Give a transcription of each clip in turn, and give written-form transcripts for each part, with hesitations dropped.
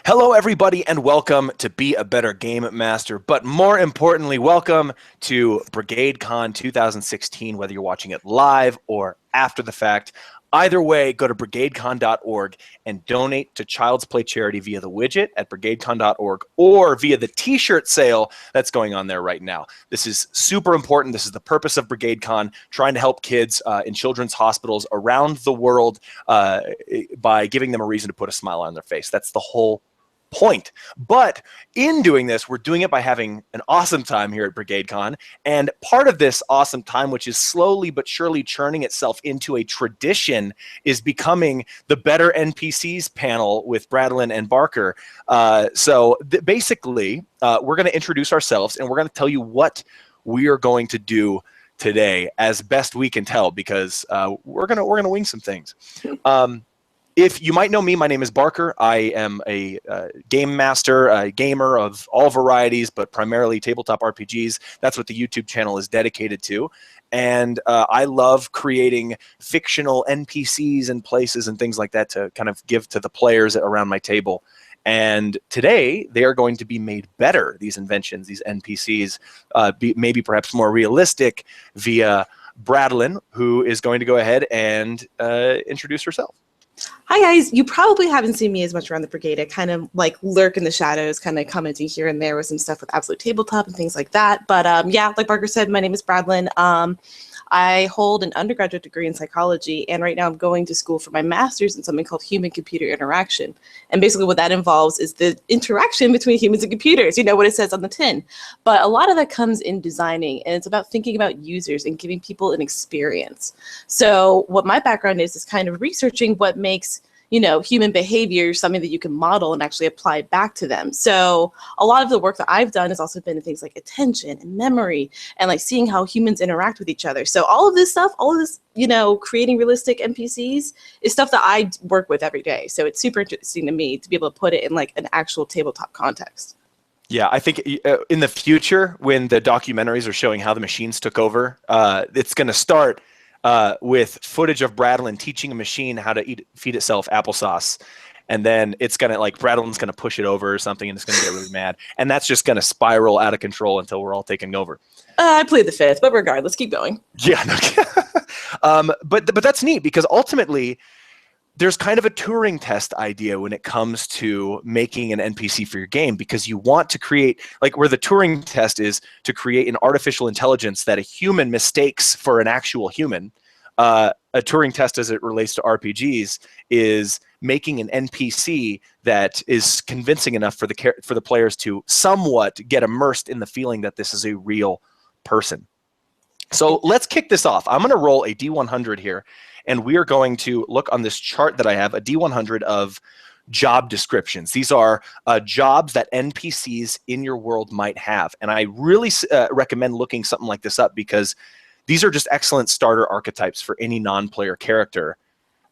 Hello, everybody, and welcome to Be a Better Game Master. But more importantly, welcome to BrigadeCon 2016, whether you're watching it live or after the fact. Either way, go to brigadecon.org and donate to Child's Play charity via the widget at brigadecon.org or via the t-shirt sale that's going on there right now. This is super important. This is the purpose of BrigadeCon, trying to help kids in children's hospitals around the world by giving them a reason to put a smile on their face. That's the whole point. But in doing this, we're doing it by having an awesome time here at BrigadeCon. And part of this awesome time, which is slowly but surely churning itself into a tradition, is becoming the Better NPCs panel with Bradlyn and Barker. Basically, we're going to introduce ourselves and we're going to tell you what we are going to do today as best we can tell, because we're gonna wing some things. If you might know me, my name is Barker. I am a game master, a gamer of all varieties, but primarily tabletop RPGs. That's what the YouTube channel is dedicated to. And I love creating fictional NPCs and places and things like that to kind of give to the players around my table. And today, they are going to be made better, these inventions, these NPCs, maybe perhaps more realistic, via Bradlyn, who is going to go ahead and introduce herself. Hi guys, you probably haven't seen me as much around the brigade. I kind of like lurk in the shadows, kind of commenting here and there with some stuff with Absolute Tabletop and things like that. But yeah, like Barker said, my name is Bradlyn. I hold an undergraduate degree in psychology, and right now I'm going to school for my master's in something called human-computer interaction. And basically what that involves is the interaction between humans and computers, you know what it says on the tin. But a lot of that comes in designing, and it's about thinking about users and giving people an experience. So what my background is kind of researching what makes human behavior, something that you can model and actually apply back to them. So a lot of the work that I've done has also been in things like attention and memory and like seeing how humans interact with each other. So all of this stuff, creating realistic NPCs is stuff that I work with every day. So it's super interesting to me to be able to put it in like an actual tabletop context. Yeah, I think in the future, when the documentaries are showing how the machines took over, it's going to start with footage of Bradlyn teaching a machine how to feed itself applesauce. And then it's going to, like, Bradlyn's going to push it over or something, and it's going to get really mad. And that's just going to spiral out of control until we're all taking over. I plead the fifth, but regardless, keep going. Yeah. But that's neat, because ultimately there's kind of a Turing test idea when it comes to making an NPC for your game, because you want to create, like, where the Turing test is to create an artificial intelligence that a human mistakes for an actual human. A Turing test as it relates to RPGs is making an NPC that is convincing enough for the players to somewhat get immersed in the feeling that this is a real person. So let's kick this off. I'm going to roll a D100 here, and we are going to look on this chart that I have, a D100 of job descriptions. These are jobs that NPCs in your world might have. And I really recommend looking something like this up, because these are just excellent starter archetypes for any non-player character.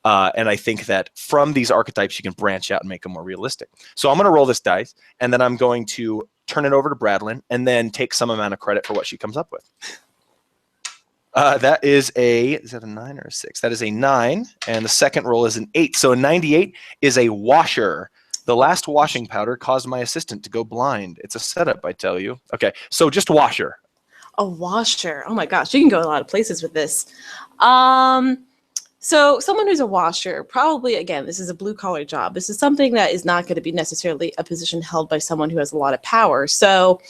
And I think that from these archetypes, you can branch out and make them more realistic. So I'm going to roll this dice, and then I'm going to turn it over to Bradlyn, and then take some amount of credit for what she comes up with. That is that a 9 or a 6? That is a 9, and the second roll is an 8. So a 98 is a washer. The last washing powder caused my assistant to go blind. It's a setup, I tell you. Okay, so just washer. A washer. Oh my gosh, you can go a lot of places with this. So someone who's a washer, probably, again, this is a blue-collar job. This is something that is not going to be necessarily a position held by someone who has a lot of power. So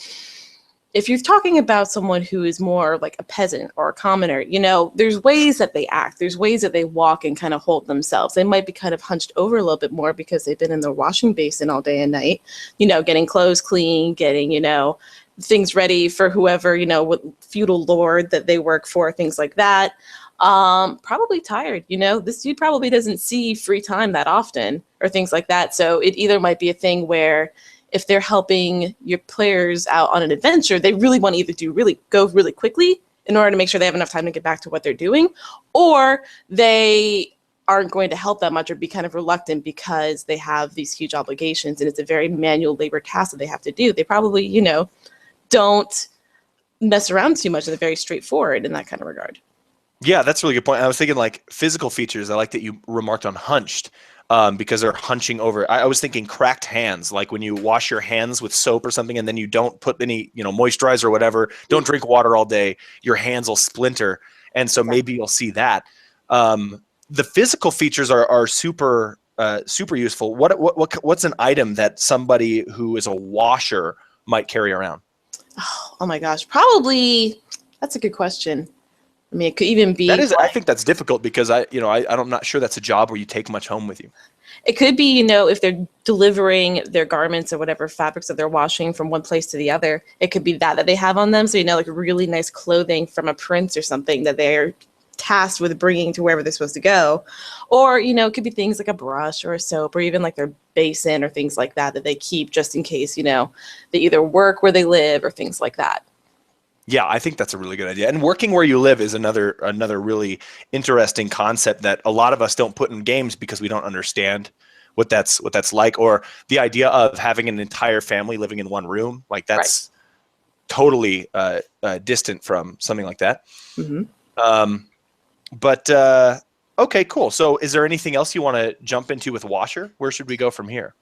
if you're talking about someone who is more like a peasant or a commoner, there's ways that they act. There's ways that they walk and kind of hold themselves. They might be kind of hunched over a little bit more because they've been in the washing basin all day and night, getting clothes clean, getting, things ready for whoever, what feudal lord that they work for, things like that. Probably tired, this dude probably doesn't see free time that often or things like that. So it either might be a thing where if they're helping your players out on an adventure, they really want to either go really quickly in order to make sure they have enough time to get back to what they're doing, or they aren't going to help that much or be kind of reluctant because they have these huge obligations and it's a very manual labor task that they have to do. They probably, don't mess around too much. They're very straightforward in that kind of regard. Yeah, that's a really good point. I was thinking like physical features. I like that you remarked on hunched. because they're hunching over. I was thinking cracked hands, like when you wash your hands with soap or something and then you don't put any, moisturizer or whatever, don't drink water all day, your hands will splinter. And so maybe you'll see that. The physical features are super super useful. What's an item that somebody who is a washer might carry around? Oh my gosh, probably. That's a good question. I mean, it could even be. I think that's difficult because I'm not sure that's a job where you take much home with you. It could be, if they're delivering their garments or whatever fabrics that they're washing from one place to the other, it could be that they have on them. So, like really nice clothing from a prince or something that they're tasked with bringing to wherever they're supposed to go. Or, it could be things like a brush or a soap or even like their basin or things like that they keep just in case, they either work where they live or things like that. Yeah, I think that's a really good idea. And working where you live is another really interesting concept that a lot of us don't put in games because we don't understand what that's like, or the idea of having an entire family living in one room. Like that's totally distant from something like that. Mm-hmm. Okay, cool. So is there anything else you want to jump into with washer? Where should we go from here?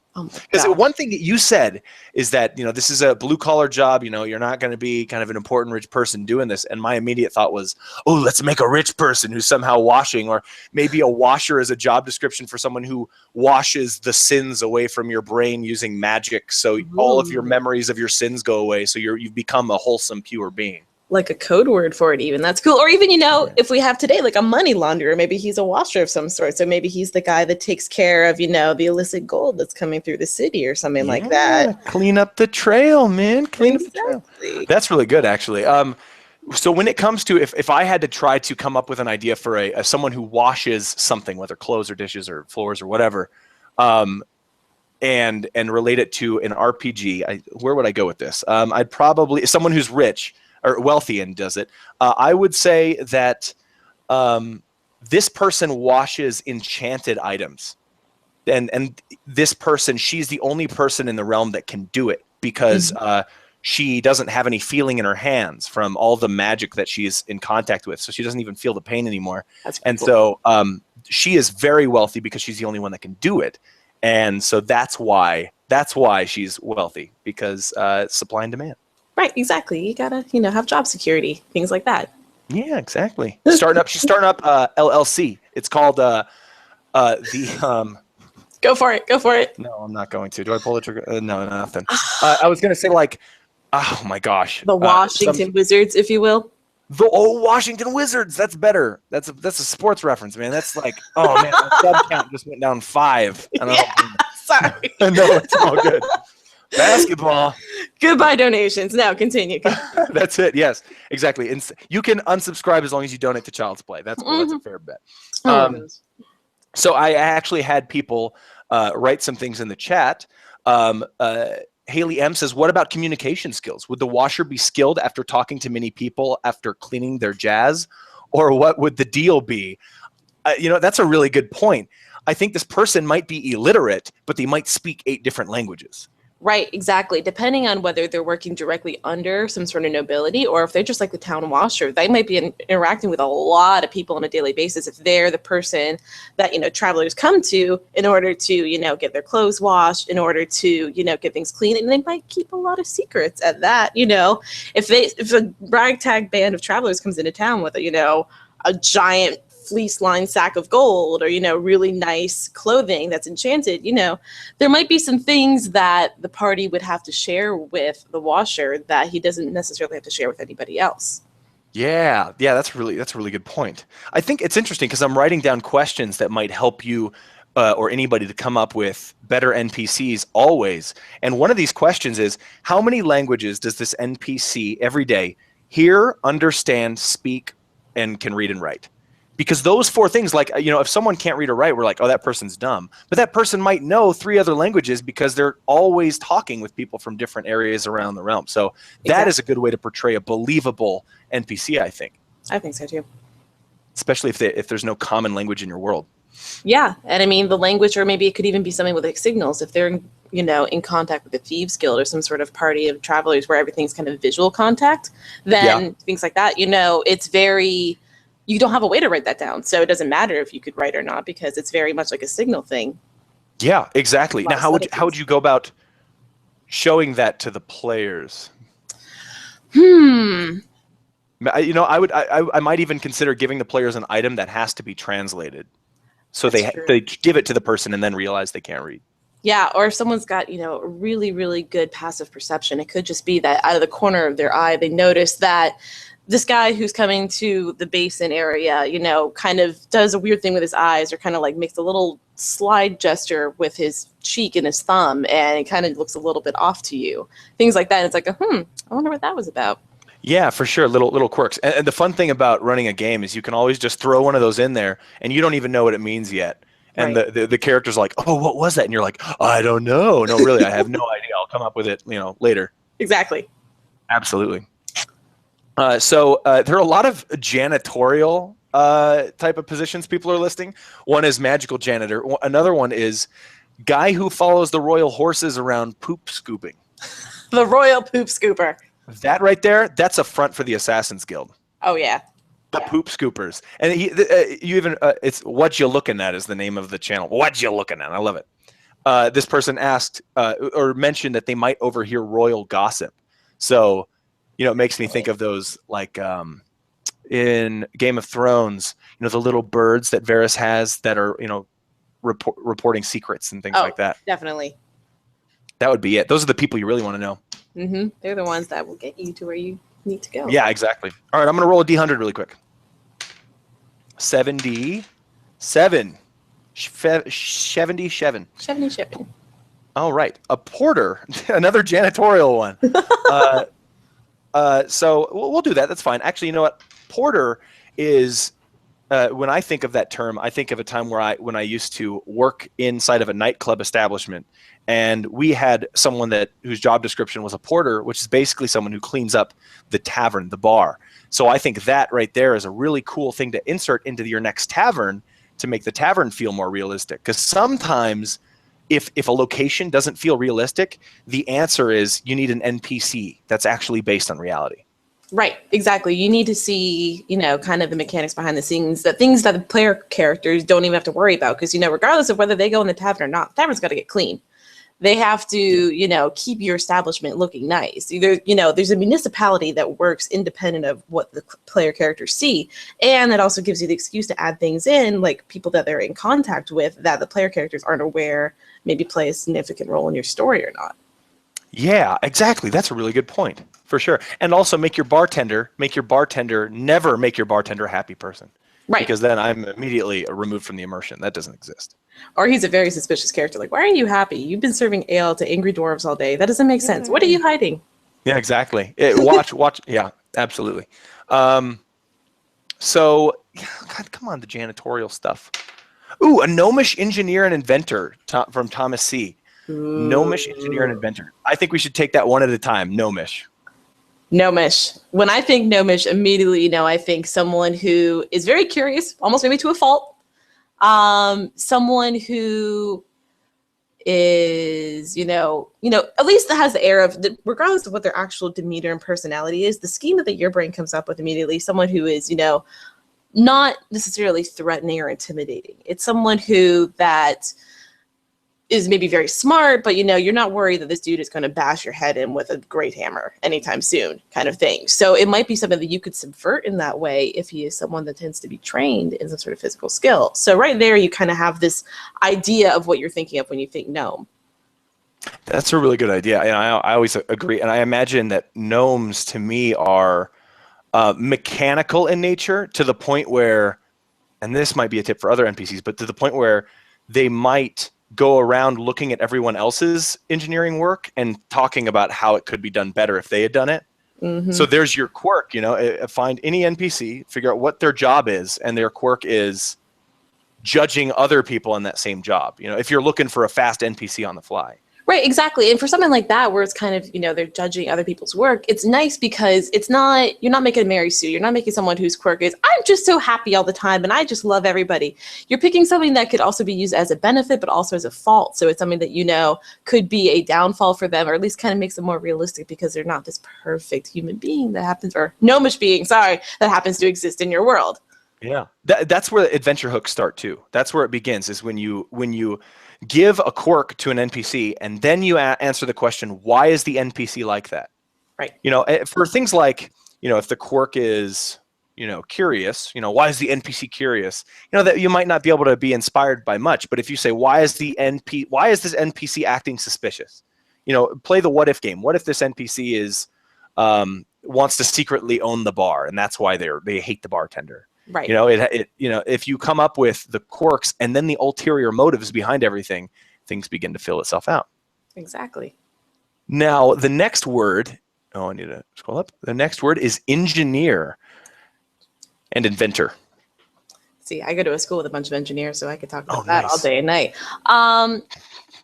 Because one thing that you said is that, this is a blue collar job, you're not going to be kind of an important rich person doing this. And my immediate thought was, oh, let's make a rich person who's somehow washing, or maybe a washer is a job description for someone who washes the sins away from your brain using magic. So all of your memories of your sins go away. So you've become a wholesome, pure being. Like a code word for it even. That's cool. Or even, if we have today, like a money launderer, maybe he's a washer of some sort. So maybe he's the guy that takes care of, the illicit gold that's coming through the city or something like that. Clean up the trail, man. Clean up the trail. That's really good, actually. So when it comes to, if I had to try to come up with an idea for someone who washes something, whether clothes or dishes or floors or whatever, and relate it to an RPG, where would I go with this? I'd probably, someone who's rich or wealthy and does it. I would say that this person washes enchanted items, and this person, she's the only person in the realm that can do it because she doesn't have any feeling in her hands from all the magic that she's in contact with, so she doesn't even feel the pain anymore. So she is very wealthy because she's the only one that can do it, and so that's why she's wealthy, because supply and demand. Right, exactly. You gotta, have job security, things like that. Yeah, exactly. She's starting up LLC. It's called the. Go for it. No, I'm not going to. Do I pull the trigger? No, nothing. I was gonna say oh my gosh. The Washington Wizards, if you will. The old Washington Wizards. That's better. That's a sports reference, man. That's like, oh man, my sub count just went down 5. Sorry. No, it's all good. Basketball. Goodbye donations. Now continue. That's it. Yes, exactly. And you can unsubscribe as long as you donate to Child's Play. That's cool. That's a fair bet. So I actually had people write some things in the chat. Haley M says, what about communication skills? Would the washer be skilled after talking to many people after cleaning their jazz? Or what would the deal be? That's a really good point. I think this person might be illiterate, but they might speak 8 different languages. Right, exactly. Depending on whether they're working directly under some sort of nobility or if they're just like the town washer, they might be interacting with a lot of people on a daily basis. If they're the person that, travelers come to in order to, get their clothes washed, in order to, get things clean, and they might keep a lot of secrets at that, If a ragtag band of travelers comes into town with, a giant fleece-lined sack of gold or, really nice clothing that's enchanted, there might be some things that the party would have to share with the washer that he doesn't necessarily have to share with anybody else. Yeah, that's a really good point. I think it's interesting because I'm writing down questions that might help you or anybody to come up with better NPCs always. And one of these questions is, how many languages does this NPC every day hear, understand, speak, and can read and write? Because those 4 things, like, if someone can't read or write, we're like, oh, that person's dumb. But that person might know 3 other languages because they're always talking with people from different areas around the realm. So that is a good way to portray a believable NPC, I think. I think so too. Especially if there's no common language in your world. Yeah, and I mean the language, or maybe it could even be something with like signals. If they're in contact with the Thieves Guild or some sort of party of travelers where everything's kind of visual contact, then things like that. It's very. You don't have a way to write that down, so it doesn't matter if you could write or not because it's very much like a signal thing. Yeah, exactly. Now, how would you go about showing that to the players? Hmm. You know, I might even consider giving the players an item that has to be translated, so That's they true. give it to the person and then realize they can't read. Yeah, or if someone's got, a really, really good passive perception, it could just be that out of the corner of their eye, they notice that this guy who's coming to the basin area, kind of does a weird thing with his eyes, or kind of like makes a little slide gesture with his cheek and his thumb, and it kind of looks a little bit off to you. Things like that. It's like, I wonder what that was about. Yeah, for sure. Little quirks. And the fun thing about running a game is you can always just throw one of those in there, and you don't even know what it means yet. And Right. the character's like, "Oh, what was that?" And you're like, "I don't know. No, really, I have no idea. I'll come up with it, later." Exactly. Absolutely. So there are a lot of janitorial type of positions people are listing. One is magical janitor. Another one is guy who follows the royal horses around poop scooping. The royal poop scooper. That right there, that's a front for the Assassin's Guild. Oh, yeah. The poop scoopers. And it's What You Looking At is the name of the channel. What You Looking At? I love it. This person asked or mentioned that they might overhear royal gossip. So, it makes me think of those like in Game of Thrones, the little birds that Varys has that are, reporting secrets and things like that. Definitely. That would be it. Those are the people you really want to know. Mm-hmm. They're the ones that will get you to where you need to go. Yeah, exactly. All right, I'm going to roll a D100 really quick. 77. 77. 77. All right. A porter, another janitorial one. So we'll do that. That's fine. Actually, you know what? Porter is, when I think of that term, I think of a time when I used to work inside of a nightclub establishment, and we had someone whose job description was a porter, which is basically someone who cleans up the tavern, the bar. So I think that right there is a really cool thing to insert into your next tavern to make the tavern feel more realistic. Because sometimes if a location doesn't feel realistic, the answer is you need an NPC that's actually based on reality. Right, exactly. You need to see, kind of the mechanics behind the scenes, the things that the player characters don't even have to worry about. Because, regardless of whether they go in the tavern or not, the tavern's got to get clean. They have to, keep your establishment looking nice. Either, there's a municipality that works independent of what the player characters see. And that also gives you the excuse to add things in, like people that they're in contact with that the player characters aren't aware maybe play a significant role in your story or not. Yeah, exactly. That's a really good point, for sure. And also never make your bartender a happy person. Right. Because then I'm immediately removed from the immersion. That doesn't exist. Or he's a very suspicious character. Like, why are you happy? You've been serving ale to angry dwarves all day. That doesn't make sense. What are you hiding? Yeah, exactly. Watch. Yeah, absolutely. So, God, come on, the janitorial stuff. Ooh, a gnomish engineer and inventor from Thomas C. Gnomish engineer and inventor. I think we should take that one at a time. Gnomish. Gnomish. When I think gnomish, immediately, I think someone who is very curious, almost maybe to a fault. Someone who is, at least that has the air of, regardless of what their actual demeanor and personality is, the schema that your brain comes up with immediately, someone who is, not necessarily threatening or intimidating. It's someone that is maybe very smart, but you're not worried that this dude is going to bash your head in with a great hammer anytime soon, kind of thing. So it might be something that you could subvert in that way if he is someone that tends to be trained in some sort of physical skill. So right there, you kind of have this idea of what you're thinking of when you think gnome. That's a really good idea. And I always agree. And I imagine that gnomes to me are mechanical in nature to the point where, and this might be a tip for other NPCs, but to the point where they might go around looking at everyone else's engineering work and talking about how it could be done better if they had done it. Mm-hmm. So there's your quirk, find any NPC, figure out what their job is, and their quirk is judging other people in that same job. If you're looking for a fast NPC on the fly. Right, exactly. And for something like that, where it's kind of, they're judging other people's work, it's nice because you're not making a Mary Sue. You're not making someone whose quirk is, I'm just so happy all the time and I just love everybody. You're picking something that could also be used as a benefit, but also as a fault. So it's something that, could be a downfall for them, or at least kind of makes them more realistic because they're not this perfect human being that happens, or gnomish being, that happens to exist in your world. Yeah, that's where adventure hooks start too. That's where it begins, is when you give a quirk to an NPC, and then you answer the question, why is the NPC like that? Right. You know, for things like, you know, if the quirk is, you know, curious, you know, why is the NPC curious? You know, that you might not be able to be inspired by much, but if you say, why is this NPC acting suspicious? You know, play the what if game. What if this NPC is wants to secretly own the bar, and that's why they hate the bartender? Right. You know, you know, if you come up with the quirks and then the ulterior motives behind everything, things begin to fill itself out. Exactly. Now, the next word, I need to scroll up. The next word is engineer and inventor. See, I go to a school with a bunch of engineers, so I could talk about that nice. all day and night.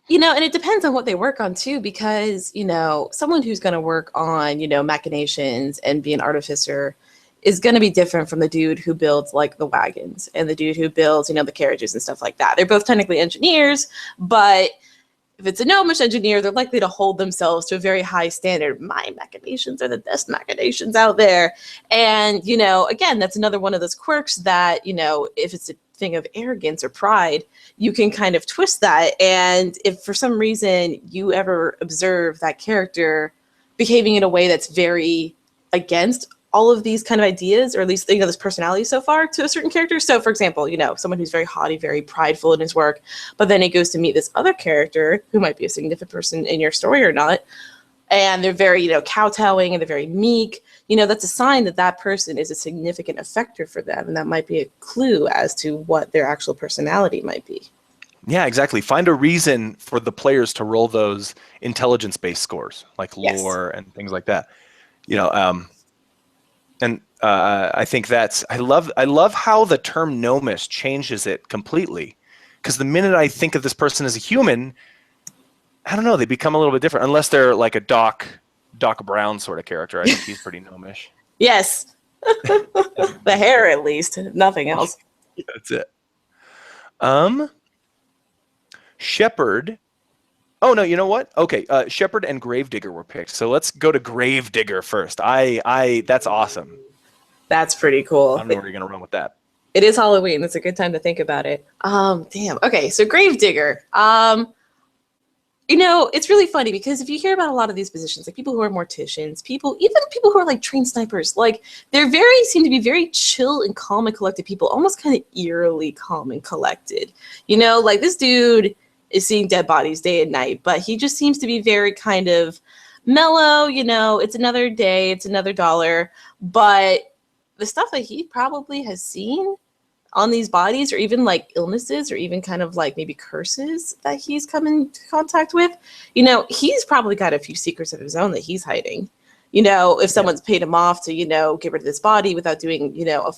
You know, and it depends on what they work on too, because, you know, someone who's going to work on, you know, machinations and be an artificer is going to be different from the dude who builds like the wagons and the dude who builds, you know, the carriages and stuff like that. They're both technically engineers, but if it's a gnomish engineer, they're likely to hold themselves to a very high standard. My machinations are the best machinations out there. And, you know, again, that's another one of those quirks that, you know, if it's a thing of arrogance or pride, you can kind of twist that. And if for some reason you ever observe that character behaving in a way that's very against all of these kind of ideas, or at least, you know, this personality so far to a certain character. So for example, you know, someone who's very haughty, very prideful in his work, but then he goes to meet this other character who might be a significant person in your story or not, and they're very, you know, kowtowing and they're very meek, you know, that's a sign that that person is a significant effector for them. And that might be a clue as to what their actual personality might be. Yeah, exactly. Find a reason for the players to roll those intelligence-based scores, like lore and things like that. You know, and I think I love how the term gnomish changes it completely. Because the minute I think of this person as a human, I don't know, they become a little bit different. Unless they're like a Doc Brown sort of character. I think he's pretty gnomish. Yes. The hair, at least. Nothing else. Yeah, that's it. Shepherd. Oh, no, you know what? Okay, Shepherd and Gravedigger were picked. So let's go to Gravedigger first. That's awesome. That's pretty cool. I don't know where you're going to run with that. It is Halloween. It's a good time to think about it. Damn. Okay, so Gravedigger. You know, it's really funny because if you hear about a lot of these positions, like people who are morticians, even people who are like trained snipers, like seem to be very chill and calm and collected people, almost kind of eerily calm and collected. You know, like this dude is seeing dead bodies day and night, but he just seems to be very kind of mellow. You know, it's another day, it's another dollar, but the stuff that he probably has seen on these bodies, or even like illnesses, or even kind of like maybe curses that he's come into contact with, you know, he's probably got a few secrets of his own that he's hiding. You know, if someone's paid him off to, you know, get rid of this body without doing, you know,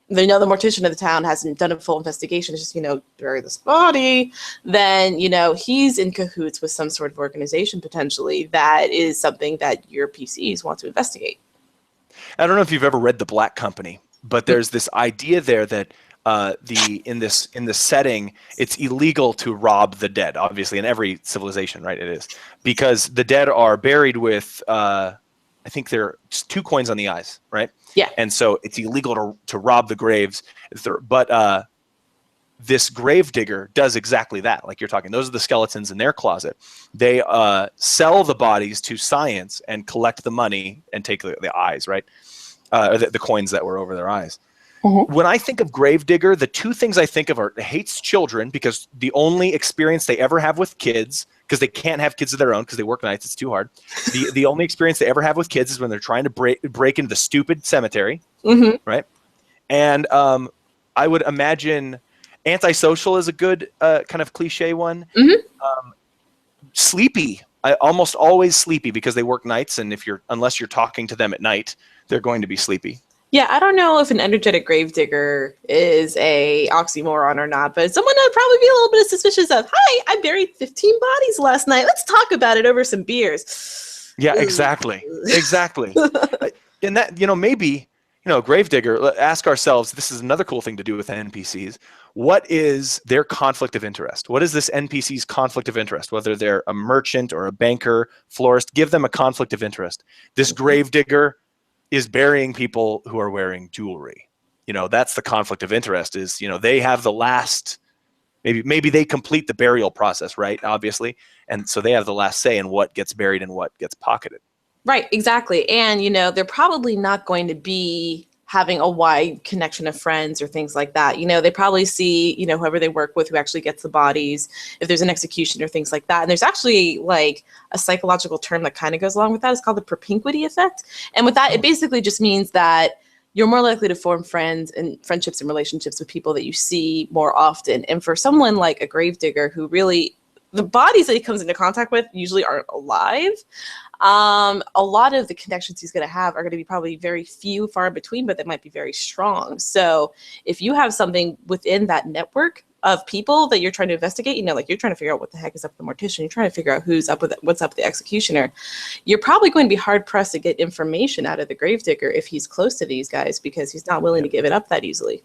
the mortician of the town hasn't done a full investigation, it's just, you know, bury this body, then, you know, he's in cahoots with some sort of organization potentially that is something that your PCs want to investigate. I don't know if you've ever read The Black Company, but there's this idea there that in this setting, it's illegal to rob the dead. Obviously, in every civilization, right? It is, because the dead are buried with I think they're 2 coins on the eyes, right? Yeah. And so it's illegal to rob the graves. But this Gravedigger does exactly that. Like you're talking, those are the skeletons in their closet. They sell the bodies to science and collect the money and take the eyes, right? The coins that were over their eyes. Mm-hmm. When I think of Gravedigger, the 2 things I think of are hates children, because the only experience they ever have with kids, because they can't have kids of their own because they work nights, it's too hard. The only experience they ever have with kids is when they're trying to break into the stupid cemetery, mm-hmm. right? And I would imagine antisocial is a good kind of cliche one. Mm-hmm. Sleepy. Almost always sleepy because they work nights, and unless you're talking to them at night, they're going to be sleepy. Yeah, I don't know if an energetic Gravedigger is a oxymoron or not, but someone I'd probably be a little bit suspicious of. Hi, I buried 15 bodies last night. Let's talk about it over some beers. Yeah, exactly. And that, you know, maybe, you know, Gravedigger, ask ourselves, this is another cool thing to do with NPCs. What is their conflict of interest? What is this NPC's conflict of interest? Whether they're a merchant or a banker, florist, give them a conflict of interest. This Gravedigger is burying people who are wearing jewelry. You know, that's the conflict of interest is, you know, they have the last Maybe they complete the burial process, right? Obviously, and so they have the last say in what gets buried and what gets pocketed. Right, exactly. And, they're probably not going to be having a wide connection of friends or things like that. They probably see, whoever they work with who actually gets the bodies, if there's an execution or things like that. And there's actually like a psychological term that kind of goes along with that. It's called the propinquity effect. And with that, it basically just means that you're more likely to form friendships and relationships with people that you see more often. And for someone like a gravedigger who really, the bodies that he comes into contact with usually aren't alive. A lot of the connections he's going to have are going to be probably very few, far in between, but they might be very strong. So if you have something within that network of people that you're trying to investigate, like you're trying to figure out what the heck is up with the mortician, you're trying to figure out what's up with the executioner, you're probably going to be hard pressed to get information out of the gravedigger if he's close to these guys, because he's not willing to give it up that easily.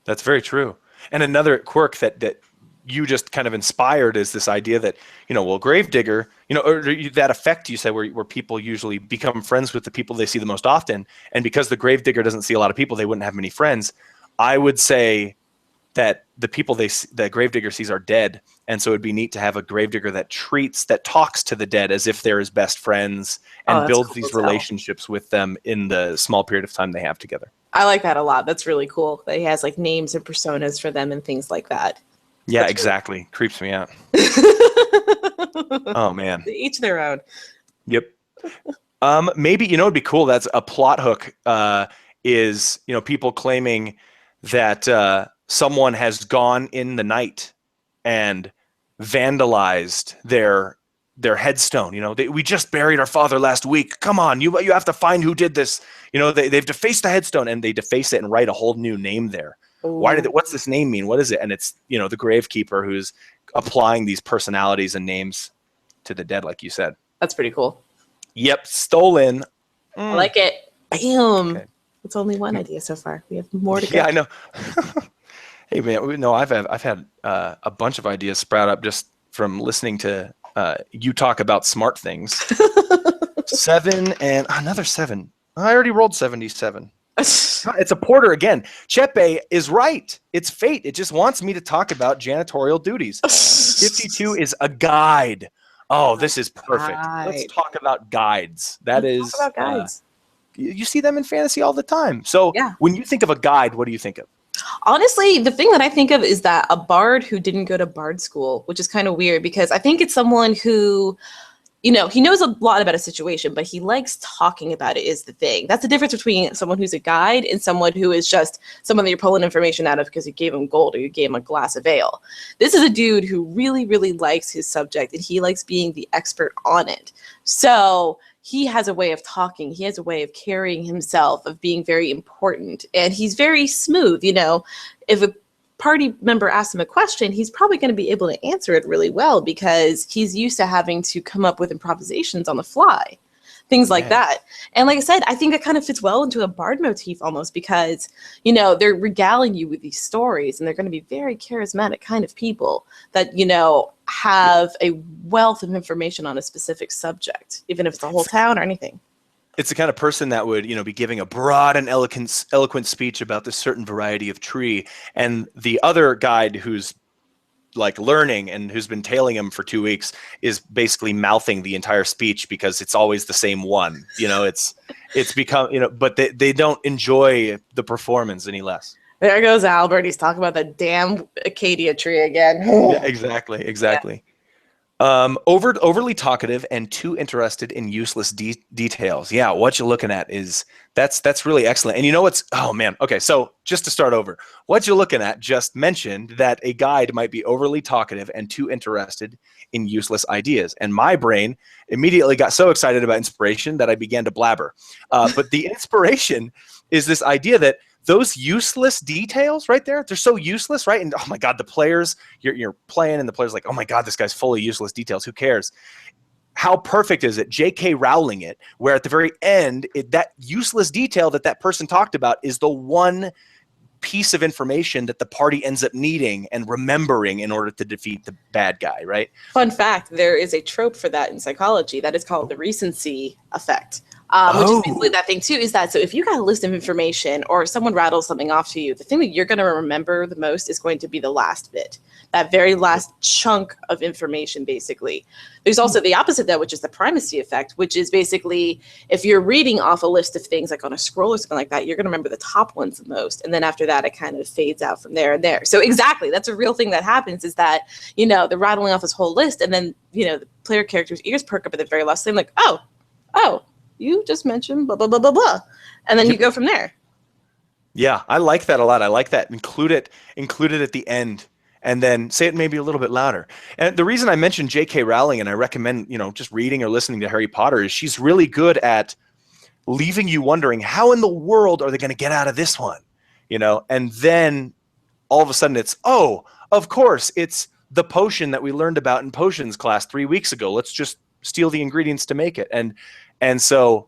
That's very true. And another quirk that you just kind of inspired is this idea that, gravedigger, or that effect you said where people usually become friends with the people they see the most often. And because the gravedigger doesn't see a lot of people, they wouldn't have many friends. I would say that the people the gravedigger sees are dead. And so it'd be neat to have a gravedigger that talks to the dead as if they're his best friends and builds cool these relationships with them in the small period of time they have together. I like that a lot. That's really cool. That he has like names and personas for them and things like that. Yeah, exactly. Really creeps me out. Oh man. Each their own. Yep. Maybe it'd be cool. That's a plot hook. Is people claiming that someone has gone in the night and vandalized their headstone. We just buried our father last week. Come on, you have to find who did this. They've defaced the headstone, and they deface it and write a whole new name there. What's this name mean? What is it? And it's, the gravekeeper who's applying these personalities and names to the dead, like you said. That's pretty cool. Yep. Stolen. I like it. Bam. Okay. It's only one idea so far. We have more to go. Yeah, I know. Hey man, no, I've had a bunch of ideas sprout up just from listening to you talk about smart things. 7 and another 7. I already rolled 77. It's a porter again. Chepe is right. It's fate. It just wants me to talk about janitorial duties. 52 is a guide. Oh, this is perfect. Let's talk about guides. Let's talk about guides. You see them in fantasy all the time. So when you think of a guide, what do you think of? Honestly, the thing that I think of is that a bard who didn't go to bard school, which is kind of weird because I think it's someone who, he knows a lot about a situation, but he likes talking about it is the thing. That's the difference between someone who's a guide and someone who is just someone that you're pulling information out of because you gave him gold or you gave him a glass of ale. This is a dude who really, really likes his subject and he likes being the expert on it. So he has a way of talking. He has a way of carrying himself, of being very important. And he's very smooth. If a party member asks him a question, he's probably going to be able to answer it really well because he's used to having to come up with improvisations on the fly, things like that. And like I said, I think that kind of fits well into a bard motif almost because, they're regaling you with these stories and they're going to be very charismatic kind of people that, have a wealth of information on a specific subject, even if it's a whole town or anything. It's the kind of person that would, be giving a broad and eloquent speech about this certain variety of tree. And the other guide who's like learning and who's been tailing him for 2 weeks is basically mouthing the entire speech because it's always the same one. It's become, but they don't enjoy the performance any less. There goes Albert. He's talking about the damn acacia tree again. Yeah, exactly. Yeah. Overly talkative and too interested in useless details. Yeah, what you're looking at is that's really excellent. And oh man, okay, so just to start over, what you're looking at just mentioned that a guide might be overly talkative and too interested in useless ideas. And my brain immediately got so excited about inspiration that I began to blabber. But the inspiration is this idea that those useless details right there, they're so useless, right? And oh my God, the players, you're playing and the player's like, oh my God, this guy's full of useless details. Who cares? How perfect is it? J.K. Rowling it, where at the very end, that useless detail that person talked about is the one piece of information that the party ends up needing and remembering in order to defeat the bad guy, right? Fun fact, there is a trope for that in psychology that is called the recency effect. Which is basically that thing too, is that so if you got a list of information or someone rattles something off to you, the thing that you're going to remember the most is going to be the last bit, that very last chunk of information, basically. There's also the opposite, though, which is the primacy effect, which is basically if you're reading off a list of things like on a scroll or something like that, you're going to remember the top ones the most. And then after that, it kind of fades out from there and there. So exactly, that's a real thing that happens, is that, they're rattling off this whole list, and then, the player character's ears perk up at the very last thing, like, oh, you just mentioned blah, blah, blah, blah, blah. And then you go from there. Yeah, I like that a lot. I like that. Include it at the end, and then say it maybe a little bit louder. And the reason I mentioned J.K. Rowling, and I recommend, just reading or listening to Harry Potter, is she's really good at leaving you wondering, how in the world are they going to get out of this one? And then all of a sudden it's, oh, of course, it's the potion that we learned about in potions class 3 weeks ago. Let's just steal the ingredients to make it. And so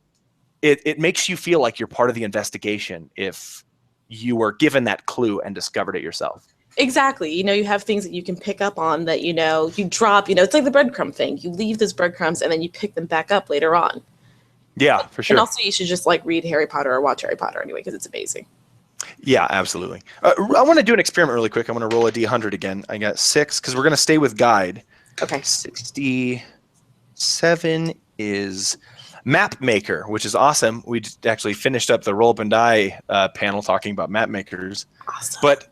it makes you feel like you're part of the investigation if you were given that clue and discovered it yourself. Exactly. You have things that you can pick up on that, you drop, it's like the breadcrumb thing. You leave those breadcrumbs and then you pick them back up later on. Yeah, for sure. And also you should just read Harry Potter or watch Harry Potter anyway, because it's amazing. Yeah, absolutely. I want to do an experiment really quick. I want to roll a D100 again. I got 6 because we're going to stay with guide. Okay. 67 is map maker, which is awesome. We actually finished up the roll up and die panel talking about map makers. Awesome. But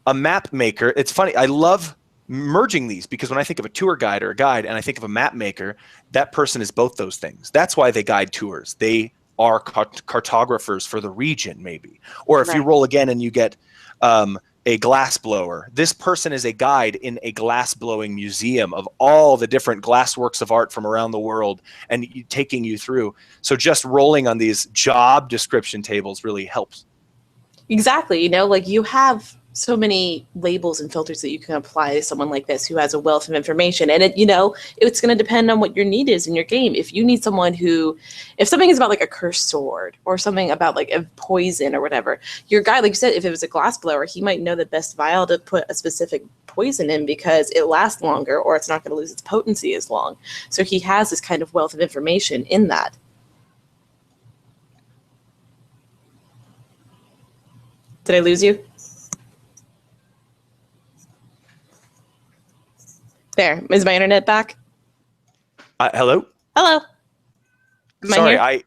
a map maker, it's funny. I love merging these because when I think of a tour guide or a guide and I think of a map maker, that person is both those things. That's why they guide tours. They are cartographers for the region, maybe. Or if you roll again and you get a glass blower, this person is a guide in a glass blowing museum of all the different glass works of art from around the world and taking you through. So just rolling on these job description tables really helps. Exactly. You have so many labels and filters that you can apply to someone like this who has a wealth of information. And it's going to depend on what your need is in your game. If you need someone if something is about a cursed sword or something about a poison or whatever, your guy, like you said, if it was a glass blower, he might know the best vial to put a specific poison in because it lasts longer or it's not going to lose its potency as long. So he has this kind of wealth of information in that. Did I lose you? There. Is my internet back? Hello? Hello. Sorry,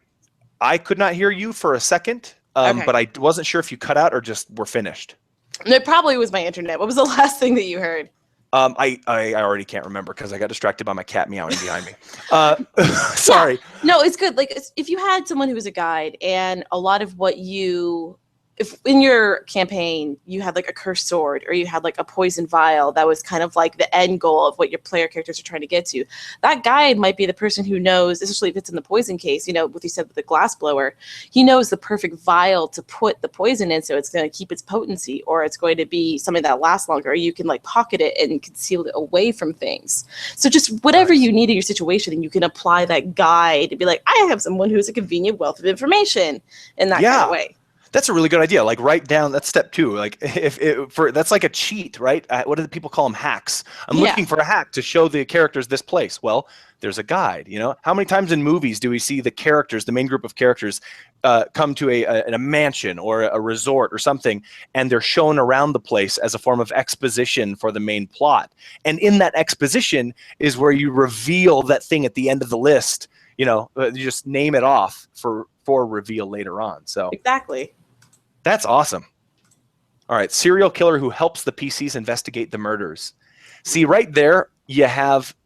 I could not hear you for a second, Okay. but I wasn't sure if you cut out or just were finished. It probably was my internet. What was the last thing that you heard? I already can't remember because I got distracted by my cat meowing behind me. Sorry. Yeah. No, it's good. If you had someone who was a guide and a lot of what if in your campaign you had a cursed sword or you had a poison vial that was kind of the end goal of what your player characters are trying to get to, that guide might be the person who knows, especially if it's in the poison case, what you said with the glass blower, he knows the perfect vial to put the poison in so it's going to keep its potency, or it's going to be something that lasts longer, or you can pocket it and conceal it away from things. So just whatever you need in your situation, and you can apply that guide and be like, I have someone who's a convenient wealth of information in that kind of way. That's a really good idea. Write down, that's step 2. That's like a cheat, right? What do the people call them? Hacks. I'm looking for a hack to show the characters this place. Well, there's a guide. How many times in movies do we see the characters, the main group of characters, come to a mansion or a resort or something, and they're shown around the place as a form of exposition for the main plot. And in that exposition is where you reveal that thing at the end of the list. You just name it off for reveal later on. So exactly. That's awesome. All right, serial killer who helps the PCs investigate the murders. See, right there, you have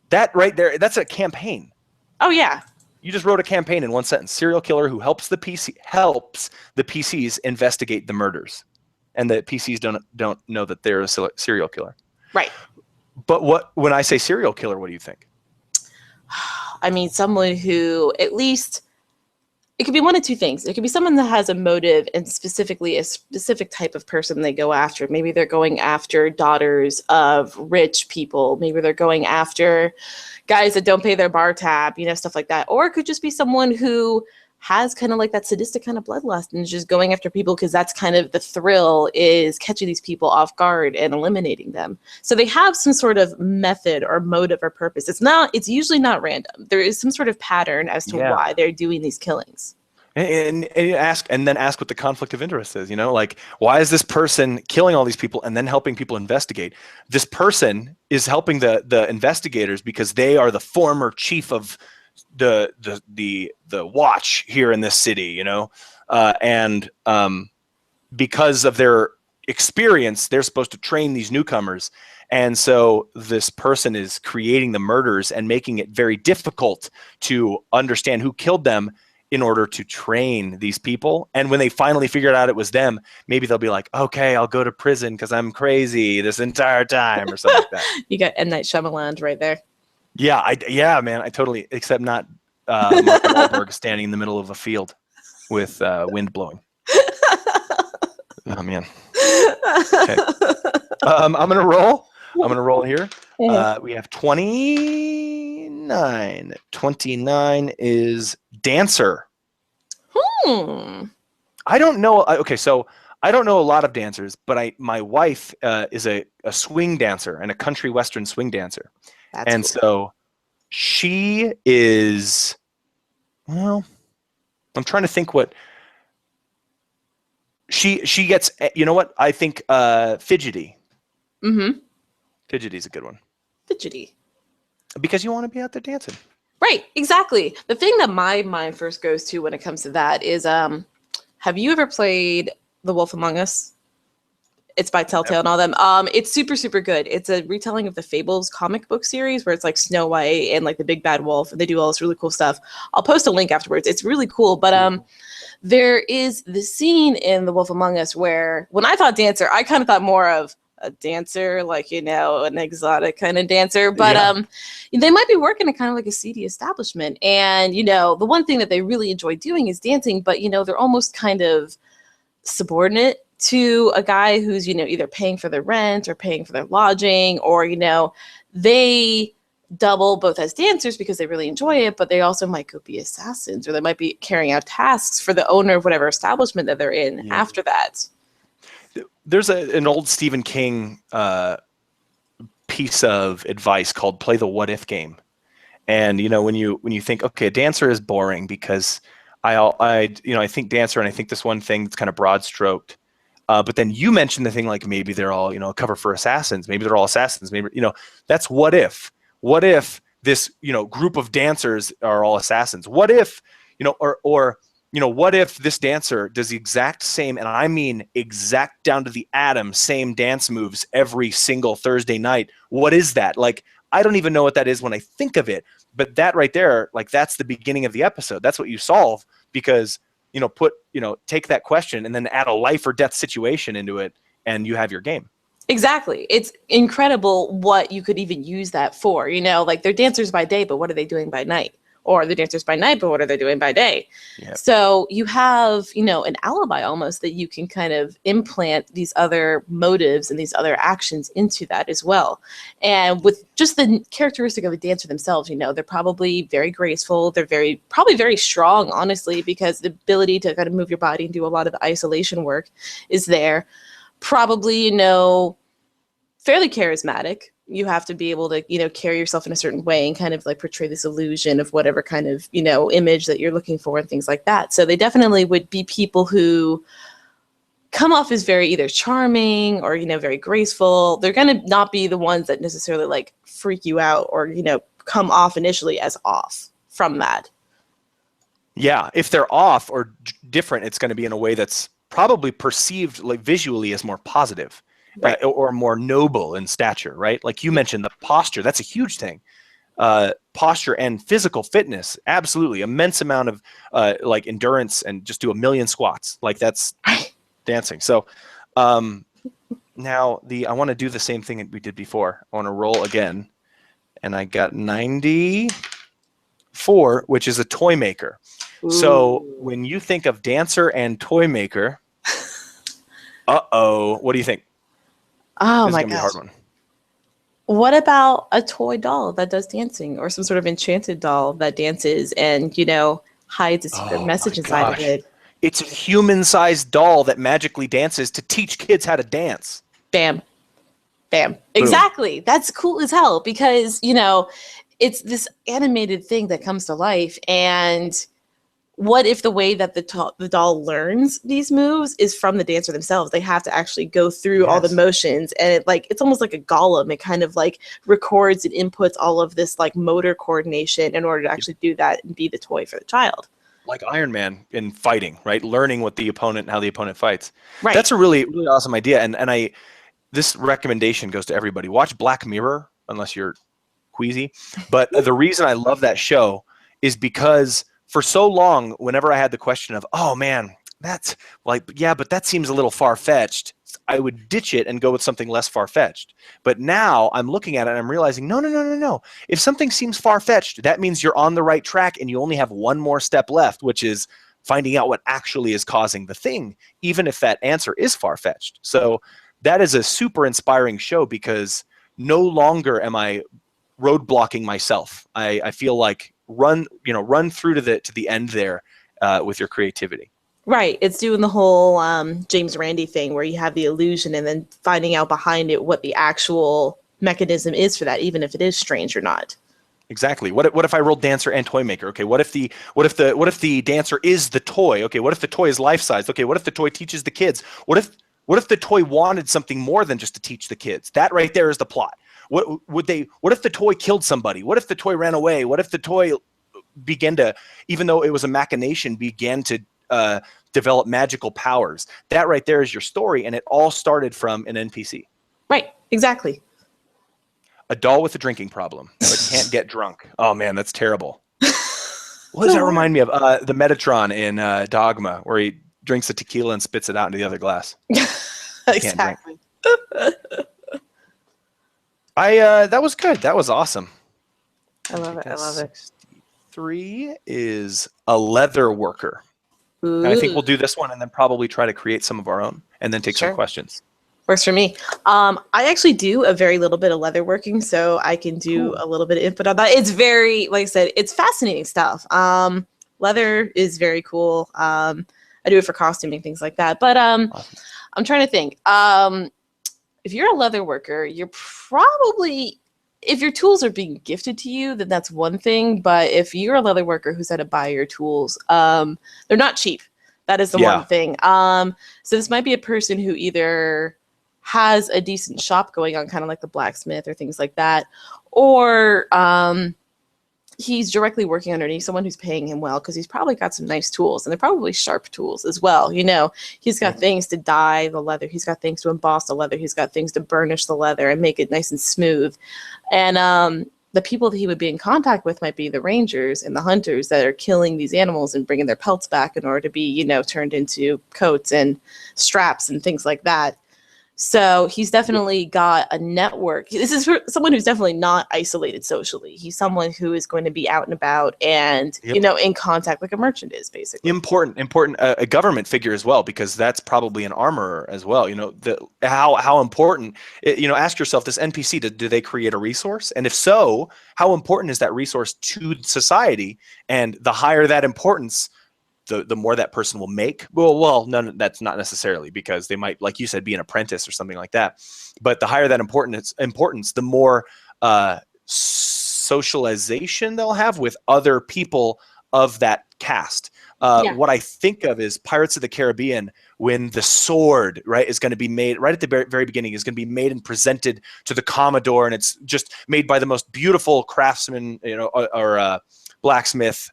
that right there. That's a campaign. Oh, yeah. You just wrote a campaign in one sentence. Serial killer who helps the PCs investigate the murders. And the PCs don't know that they're a serial killer. Right. But when I say serial killer, what do you think? I mean, someone who at least... It could be one of two things. It could be someone that has a motive and specifically a specific type of person they go after. Maybe they're going after daughters of rich people. Maybe they're going after guys that don't pay their bar tab, stuff like that. Or it could just be someone who has kind of like that sadistic kind of bloodlust and is just going after people because that's kind of the thrill, is catching these people off guard and eliminating them. So they have some sort of method or motive or purpose. It's usually not random. There is some sort of pattern as to why they're doing these killings. And then ask what the conflict of interest is, like, why is this person killing all these people and then helping people investigate? This person is helping the investigators because they are the former chief of the watch here in this city, and because of their experience, they're supposed to train these newcomers. And so this person is creating the murders and making it very difficult to understand who killed them in order to train these people. And when they finally figured out it was them, maybe they'll be like, okay, I'll go to prison because I'm crazy this entire time, or something like that. You got M. Night Shyamalan right there. Yeah, man, I totally, except not Mark Wahlberg standing in the middle of a field with wind blowing. Oh, man. Okay. I'm going to roll. Here. We have 29. 29 is Dancer. I don't know. Okay, so I don't know a lot of dancers, but my wife is a swing dancer and a country western swing dancer. That's cool. So she is, well, I'm trying to think what she gets. You know what? I think fidgety. Mm-hmm. Fidgety's a good one. Fidgety. Because you want to be out there dancing. Right, exactly. The thing that my mind first goes to when it comes to that is, have you ever played The Wolf Among Us? It's by Telltale and all them. It's super, super good. It's a retelling of the Fables comic book series where it's like Snow White and like the big bad wolf, and they do all this really cool stuff. I'll post a link afterwards. It's really cool. But there is the scene in The Wolf Among Us where, when I thought dancer, I kind of thought more of a dancer, like, an exotic kind of dancer, but they might be working at kind of like a seedy establishment. And, the one thing that they really enjoy doing is dancing, but, they're almost kind of subordinate to a guy who's, either paying for their rent or paying for their lodging, or, they double both as dancers because they really enjoy it, but they also might go be assassins, or they might be carrying out tasks for the owner of whatever establishment that they're in after that. There's an old Stephen King piece of advice called "Play the What If game," and when you think, okay, a dancer is boring because I think dancer and I think this one thing that's kind of broad stroked, but then you mentioned the thing like maybe they're all a cover for assassins, maybe they're all assassins, maybe that's what if. What if this group of dancers are all assassins? What if what if this dancer does the exact same, and I mean exact down to the atom, same dance moves every single Thursday night? What is that? Like, I don't even know what that is when I think of it, but that right there, like, that's the beginning of the episode. That's what you solve because, take that question and then add a life or death situation into it, and you have your game. Exactly. It's incredible what you could even use that for, like they're dancers by day, but what are they doing by night? Or they're dancers by night, but what are they doing by day? Yep. So you have, an alibi almost that you can kind of implant these other motives and these other actions into that as well. And with just the characteristic of a dancer themselves, they're probably very graceful. They're probably very strong, honestly, because the ability to kind of move your body and do a lot of isolation work is there. Probably, fairly charismatic. You have to be able to, carry yourself in a certain way and kind of like portray this illusion of whatever kind of, image that you're looking for and things like that. So they definitely would be people who come off as very either charming or, very graceful. They're going to not be the ones that necessarily like freak you out or, come off initially as off from that. Yeah. If they're off or different, it's going to be in a way that's probably perceived like visually as more positive. Right. Or more noble in stature, right? Like you mentioned, the posture, that's a huge thing. Posture and physical fitness, absolutely. Immense amount of like endurance and just do a million squats. Like that's dancing. So now I want to do the same thing that we did before. I want to roll again. And I got 94, which is a toy maker. Ooh. So when you think of dancer and toy maker, what do you think? Oh my gosh. What about a toy doll that does dancing or some sort of enchanted doll that dances and, hides a secret message inside of it. It's a human-sized doll that magically dances to teach kids how to dance. Bam. Bam. Exactly. That's cool as hell because, you know, it's this animated thing that comes to life. And what if the way that the doll learns these moves is from the dancer themselves? They have to actually go through all the motions, and it's almost like a golem. It kind of like records and inputs all of this like motor coordination in order to actually do that and be the toy for the child. Like Iron Man in fighting, right? Learning what the opponent, how the opponent fights. Right. That's a really, really awesome idea. And this recommendation goes to everybody. Watch Black Mirror, unless you're queasy. But the reason I love that show is because for so long, whenever I had the question of, oh man, that's like, yeah, but that seems a little far-fetched, I would ditch it and go with something less far-fetched. But now I'm looking at it and I'm realizing, no. If something seems far-fetched, that means you're on the right track and you only have one more step left, which is finding out what actually is causing the thing, even if that answer is far-fetched. So that is a super inspiring show because no longer am I roadblocking myself. I feel like run through to the end there with your creativity. Right. It's doing the whole James Randi thing where you have the illusion and then finding out behind it what the actual mechanism is for that, even if it is strange or not. Exactly. What if I rolled dancer and toy maker? Okay. What if the dancer is the toy? Okay. What if the toy is life size? Okay. What if the toy teaches the kids? What if the toy wanted something more than just to teach the kids? That right there is the plot. What if the toy killed somebody? What if the toy ran away? What if the toy began to, even though it was a machination, began to develop magical powers? That right there is your story, and it all started from an NPC. Right, exactly. A doll with a drinking problem, but can't get drunk. Oh man, that's terrible. What does that remind me of? The Metatron in Dogma, where he drinks the tequila and spits it out into the other glass. Exactly. That was good. That was awesome. I love it. 3 is a leather worker. And I think we'll do this one and then probably try to create some of our own and then take some questions. Works for me. I actually do a very little bit of leather working, so I can do a little bit of input on that. It's very, like I said, it's fascinating stuff. Leather is very cool. I do it for costuming, things like that. But awesome. I'm trying to think. If you're a leather worker, you're probably, if your tools are being gifted to you, then that's one thing. But if you're a leather worker who's had to buy your tools, they're not cheap. That is the one thing. So this might be a person who either has a decent shop going on, kind of like the blacksmith or things like that, or he's directly working underneath someone who's paying him well because he's probably got some nice tools, and they're probably sharp tools as well. You know, he's got things to dye the leather. He's got things to emboss the leather. He's got things to burnish the leather and make it nice and smooth. And the people that he would be in contact with might be the rangers and the hunters that are killing these animals and bringing their pelts back in order to be, you know, turned into coats and straps and things like that. So he's definitely got a network. This is for someone who's definitely not isolated socially. He's someone who is going to be out and about and, you know, in contact like a merchant is, basically. Important, a government figure as well, because that's probably an armorer as well. You know, how important, you know, ask yourself, this NPC, do they create a resource? And if so, how important is that resource to society? And the higher that importance, the more that person will make. Well, no, that's not necessarily, because they might, like you said, be an apprentice or something like that. But the higher that importance, the more socialization they'll have with other people of that caste. What I think of is Pirates of the Caribbean, when the sword, right, is going to be made right at the very beginning, is going to be made and presented to the Commodore, and it's just made by the most beautiful craftsman, you know, or blacksmith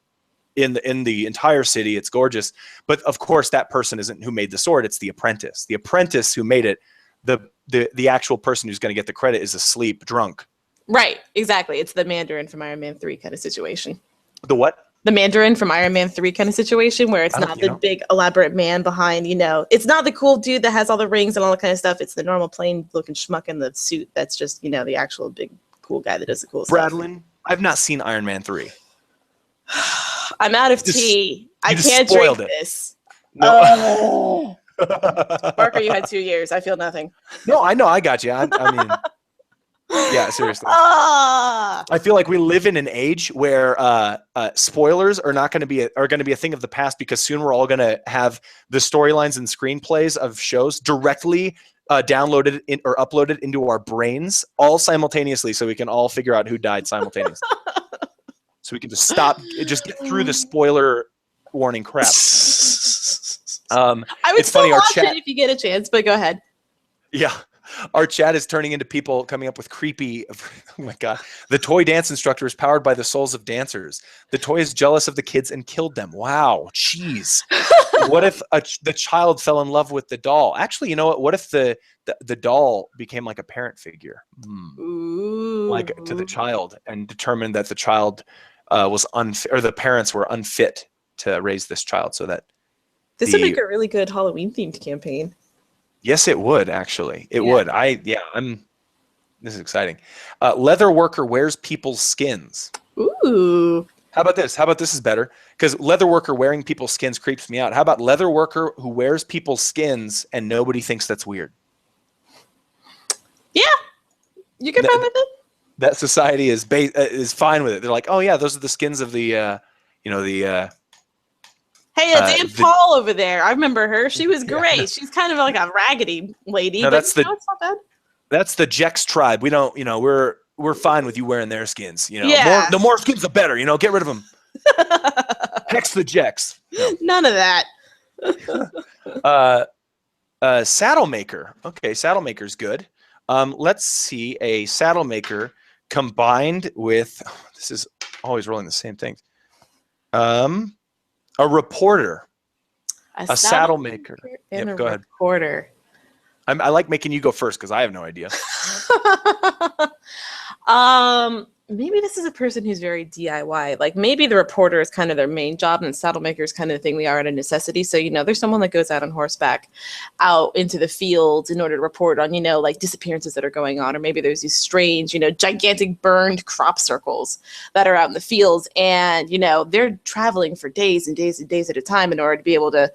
in the entire city. It's gorgeous. But of course that person isn't who made the sword, it's the apprentice. The apprentice who made it, the actual person who's going to get the credit is asleep, drunk. Right, exactly. It's the Mandarin from Iron Man 3 kind of situation. The what? The Mandarin from Iron Man 3 kind of situation, where it's not the big elaborate man behind, you know, it's not the cool dude that has all the rings and all that kind of stuff. It's the normal plain looking schmuck in the suit that's just, you know, the actual big cool guy that does the cool stuff. Bradlyn, I've not seen Iron Man 3. I'm out of tea. I can't drink this. No. Parker, you had 2 years. I feel nothing. No, I know. I got you. I mean, Yeah, seriously. Ah. I feel like we live in an age where spoilers are not going to be a thing of the past, because soon we're all going to have the storylines and screenplays of shows directly downloaded or uploaded into our brains all simultaneously, so we can all figure out who died simultaneously. So we can just get through the spoiler warning crap. I would it's still funny, watch it if you get a chance, but go ahead. Yeah. Our chat is turning into people coming up with creepy. Oh my God. The toy dance instructor is powered by the souls of dancers. The toy is jealous of the kids and killed them. Wow. Jeez. What if the child fell in love with the doll? Actually, you know what? What if the doll became like a parent figure, like to the child, and determined that the child was unfit, or the parents were unfit to raise this child, so that this would make a really good Halloween themed campaign. Yes, it would, actually. It would. This is exciting. Leatherworker wears people's skins. Ooh. How about this? How about this is better? Because leatherworker wearing people's skins creeps me out. How about leatherworker who wears people's skins and nobody thinks that's weird? Yeah. You can run with it. That society is fine with it. They're like, oh yeah, those are the skins of the Hey, it's Aunt Paul over there. I remember her. She was great. Yeah. She's kind of like a raggedy lady. No, but it's not bad. That's the Jex tribe. We don't, we're fine with you wearing their skins. Yeah. The more skins, the better. Get rid of them. Hex the Jex. No. None of that. Saddlemaker. Okay, Saddlemaker's good. Let's see a Saddlemaker combined with. This is always rolling the same things. A reporter, a Saddlemaker. And yep, go ahead. Reporter. I like making you go first because I have no idea. Maybe this is a person who's very DIY. Like maybe the reporter is kind of their main job, and the Saddlemaker is kind of the thing they are out of necessity. So there's someone that goes out on horseback, out into the fields in order to report on like disappearances that are going on, or maybe there's these strange gigantic burned crop circles that are out in the fields, and they're traveling for days and days and days at a time in order to be able to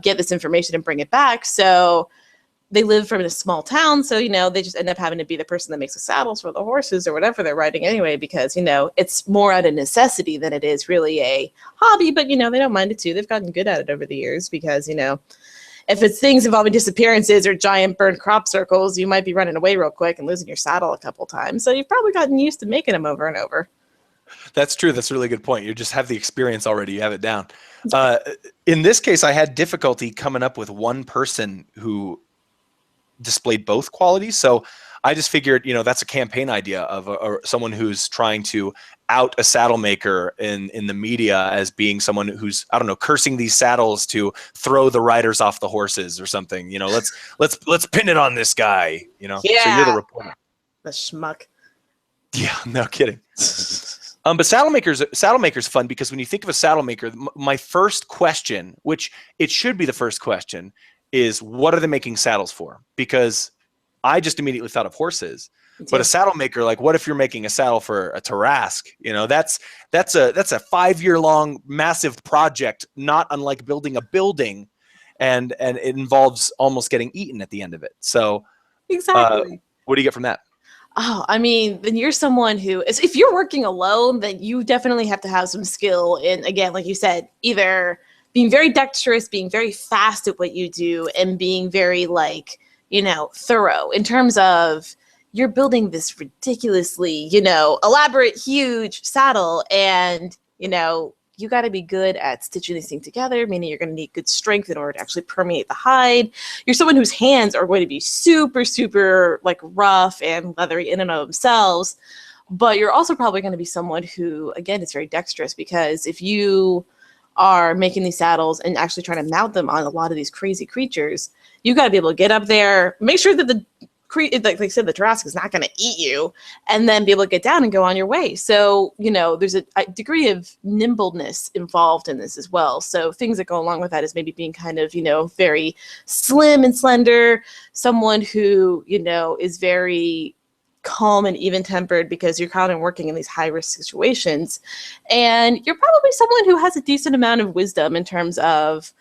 get this information and bring it back. So they live from a small town, so they just end up having to be the person that makes the saddles for the horses or whatever they're riding anyway, because it's more out of necessity than it is really a hobby. But they don't mind it too. They've gotten good at it over the years, because if it's things involving disappearances or giant burned crop circles, you might be running away real quick and losing your saddle a couple times. So you've probably gotten used to making them over and over. That's true. That's a really good point. You just have the experience already. You have it down. In this case, I had difficulty coming up with one person who displayed both qualities. So I just figured, that's a campaign idea of someone who's trying to out a Saddlemaker in the media as being someone who's, I don't know, cursing these saddles to throw the riders off the horses or something. Let's pin it on this guy. Yeah. So you're the reporter. The schmuck. Yeah, no kidding. But Saddlemaker's fun because when you think of a Saddlemaker, my first question, which it should be the first question, is what are they making saddles for? Because I just immediately thought of horses. But a Saddlemaker, like what if you're making a saddle for a Tarrasque? That's a 5-year-long massive project, not unlike building a building, and it involves almost getting eaten at the end of it. So exactly. What do you get from that? Oh, I mean, then you're someone who is, if you're working alone, then you definitely have to have some skill in, again, like you said, either being very dexterous, being very fast at what you do, and being very thorough in terms of you're building this ridiculously, elaborate, huge saddle, and, you got to be good at stitching these things together, meaning you're going to need good strength in order to actually permeate the hide. You're someone whose hands are going to be super, super rough and leathery in and of themselves, but you're also probably going to be someone who, again, is very dexterous, because if you are making these saddles and actually trying to mount them on a lot of these crazy creatures, you got to be able to get up there, make sure that like I said, the Tarrasque is not going to eat you, and then be able to get down and go on your way. So, there's a degree of nimbleness involved in this as well. So things that go along with that is maybe being kind of, very slim and slender, someone who, is very calm and even-tempered, because you're kind of working in these high-risk situations. And you're probably someone who has a decent amount of wisdom in terms of,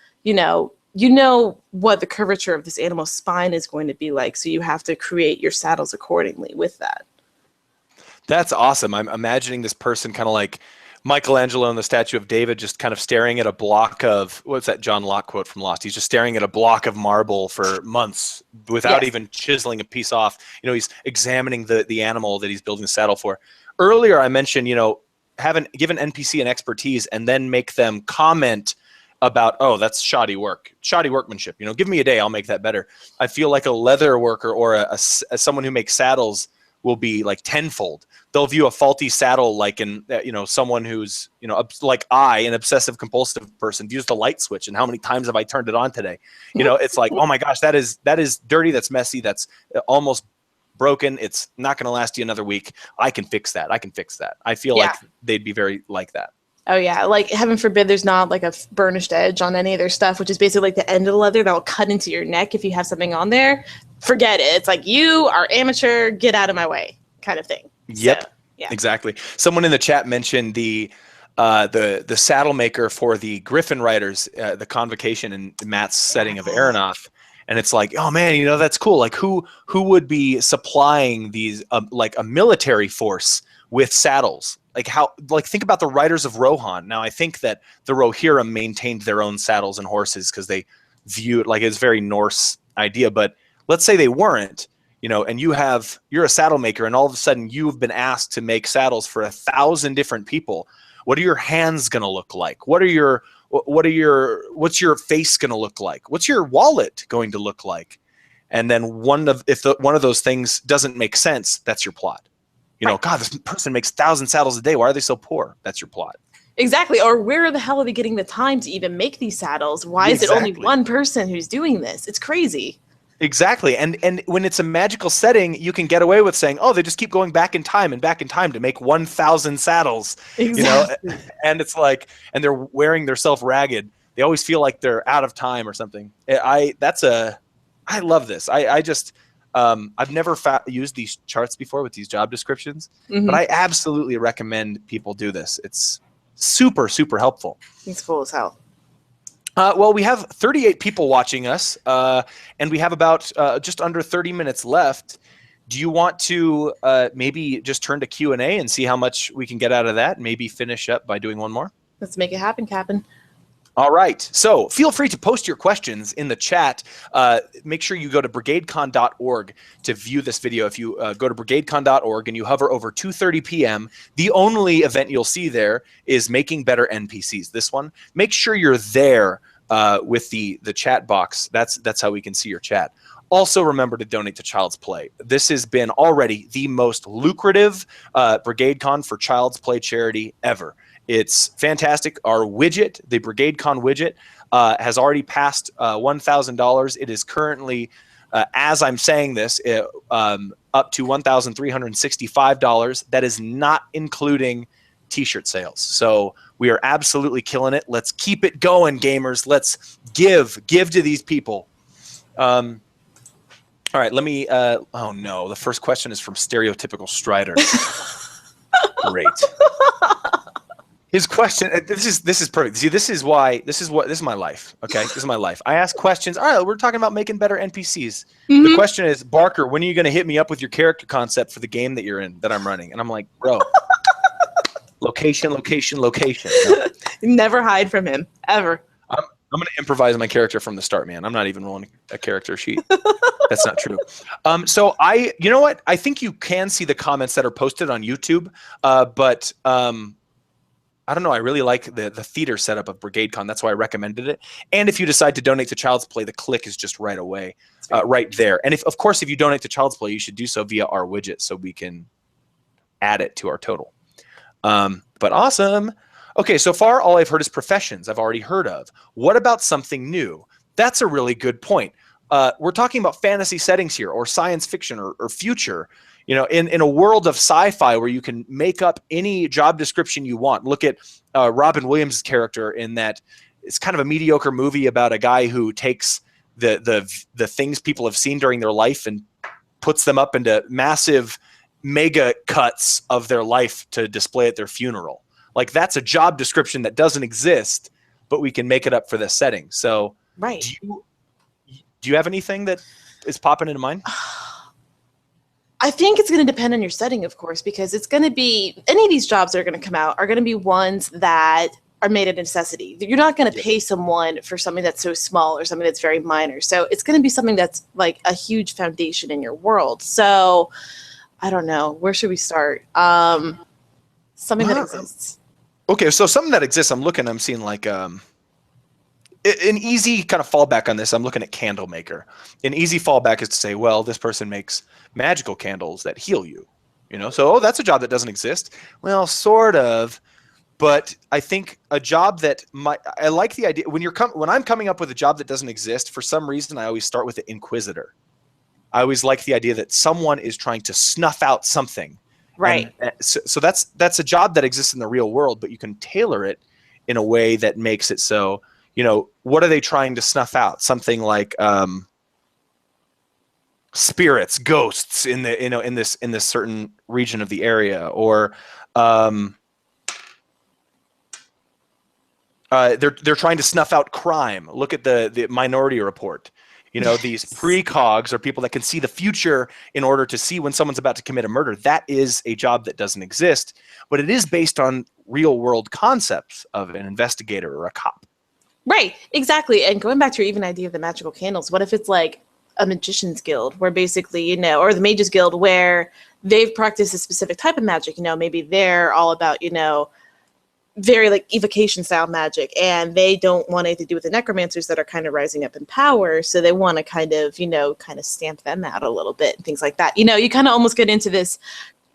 what the curvature of this animal's spine is going to be like, so you have to create your saddles accordingly with that. That's awesome. I'm imagining this person kind of like Michelangelo in the statue of David, just kind of staring at a block of, what's that John Locke quote from Lost? He's just staring at a block of marble for months without even chiseling a piece off. You know, he's examining the animal that he's building the saddle for. Earlier, I mentioned, you know, give an NPC an expertise and then make them comment about, oh, that's shoddy workmanship. You know, give me a day, I'll make that better. I feel like a leather worker or someone who makes saddles will be like tenfold. They'll view a faulty saddle like someone who's, you know, like an obsessive compulsive person views the light switch and how many times have I turned it on today? You know, it's like, oh my gosh, that is dirty, that's messy, that's almost broken. It's not going to last you another week. I can fix that. I feel like they'd be very like that. Oh yeah, like heaven forbid there's not like a burnished edge on any of their stuff, which is basically like the end of the leather that'll cut into your neck if you have something on there. Forget it. It's like, you are amateur, get out of my way kind of thing. Yep. So, yeah. Exactly. Someone in the chat mentioned the Saddlemaker for the Griffin Riders, the convocation in Matt's setting of Aeronoth. And it's like, oh man, you know, that's cool. Like who would be supplying these like a military force with saddles? Like think about the riders of Rohan. Now I think that the Rohirrim maintained their own saddles and horses because they view it like it's very Norse idea. But let's say they weren't, you know, and you're a saddle maker, and all of a sudden you've been asked to make saddles for 1,000 different people. What are your hands gonna look like? What's your face gonna look like? What's your wallet going to look like? And then if one of those things doesn't make sense, that's your plot. You know, God, this person makes 1,000 saddles a day. Why are they so poor? That's your plot. Exactly. Or where the hell are they getting the time to even make these saddles? Why is it only one person who's doing this? It's crazy. Exactly. And when it's a magical setting, you can get away with saying, oh, they just keep going back in time to make 1,000 saddles. Exactly. You know, and it's like, and they're wearing themselves ragged. They always feel like they're out of time or something. I love this. I've never used these charts before with these job descriptions, but I absolutely recommend people do this. It's super, super helpful. It's cool as hell. Well, we have 38 people watching us, and we have about just under 30 minutes left. Do you want to maybe just turn to Q&A and see how much we can get out of that, and maybe finish up by doing one more? Let's make it happen, Captain. All right. So feel free to post your questions in the chat. Make sure you go to brigadecon.org to view this video. If you go to brigadecon.org and you hover over 2:30 p.m., the only event you'll see there is Making Better NPCs. This one. Make sure you're there with the chat box. That's how we can see your chat. Also, remember to donate to Child's Play. This has been already the most lucrative BrigadeCon for Child's Play charity ever. It's fantastic. Our widget, the BrigadeCon widget, has already passed $1,000. It is currently, as I'm saying this, up to $1,365. That is not including T-shirt sales. So we are absolutely killing it. Let's keep it going, gamers. Let's give to these people. All right, let me. Oh no, the first question is from Stereotypical Strider. Great. His question. This is perfect. See, this is my life. Okay, this is my life. I ask questions. All right, we're talking about making better NPCs. Mm-hmm. The question is, Barker, when are you going to hit me up with your character concept for the game that you're in, that I'm running? And I'm like, bro, location. No. Never hide from him ever. I'm going to improvise my character from the start, man. I'm not even rolling a character sheet. That's not true. So you know what? I think you can see the comments that are posted on YouTube, but I don't know. I really like the theater setup of BrigadeCon. That's why I recommended it. And if you decide to donate to Child's Play, the click is just right away, right there. And of course, if you donate to Child's Play, you should do so via our widget so we can add it to our total. But awesome. Okay, so far all I've heard is professions I've already heard of. What about something new? That's a really good point. We're talking about fantasy settings here, or science fiction, or future. You know, in a world of sci-fi where you can make up any job description you want. Look at Robin Williams' character in that. It's kind of a mediocre movie about a guy who takes the things people have seen during their life and puts them up into massive mega cuts of their life to display at their funeral. Like, that's a job description that doesn't exist, but we can make it up for this setting. So, right. Do you have anything that is popping into mind? I think it's going to depend on your setting, of course, because it's going to be any of these jobs that are going to come out are going to be ones that are made a necessity. You're not going to pay someone for something that's so small or something that's very minor. So it's going to be something that's like a huge foundation in your world. So I don't know. Where should we start? Something that exists. Okay, so something that exists, I'm seeing like an easy kind of fallback on this. I'm looking at Candlemaker. An easy fallback is to say, well, this person makes magical candles that heal you. You know, so that's a job that doesn't exist. Well, sort of. But I think a job that I like the idea when I'm coming up with a job that doesn't exist, for some reason I always start with the Inquisitor. I always like the idea that someone is trying to snuff out something. Right. And so that's a job that exists in the real world, but you can tailor it in a way that makes it so, you know, what are they trying to snuff out? Something like spirits, ghosts in this certain region of the area, or they're trying to snuff out crime. Look at the Minority Report. You know, these precogs are people that can see the future in order to see when someone's about to commit a murder. That is a job that doesn't exist, but it is based on real world concepts of an investigator or a cop. Right, exactly. And going back to your even idea of the magical candles, what if it's like a magician's guild where basically, you know, or the mages guild where they've practiced a specific type of magic, you know, maybe they're all about, you know, very like evocation style magic, and they don't want anything to do with the necromancers that are kind of rising up in power, so they want to kind of, you know, kind of stamp them out a little bit and things like that. You know, you kind of almost get into this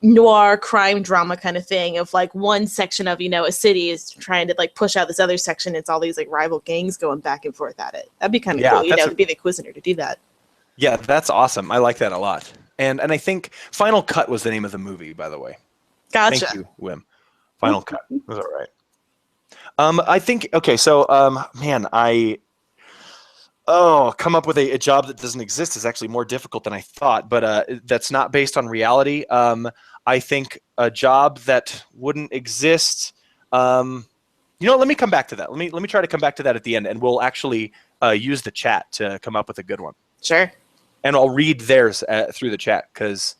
noir crime drama kind of thing of like one section of, you know, a city is trying to like push out this other section. It's all these like rival gangs going back and forth at it. That'd be kind of cool, you know, to be the Inquisitor to do that. Yeah, that's awesome. I like that a lot. And I think Final Cut was the name of the movie, by the way. Gotcha. Thank you, Wim. Final Cut. Was all right. I think, okay, so, man, come up with a job that doesn't exist is actually more difficult than I thought, but that's not based on reality. I think a job that wouldn't exist, you know, let me come back to that. Let me try to come back to that at the end, and we'll actually use the chat to come up with a good one. Sure. And I'll read theirs through the chat, because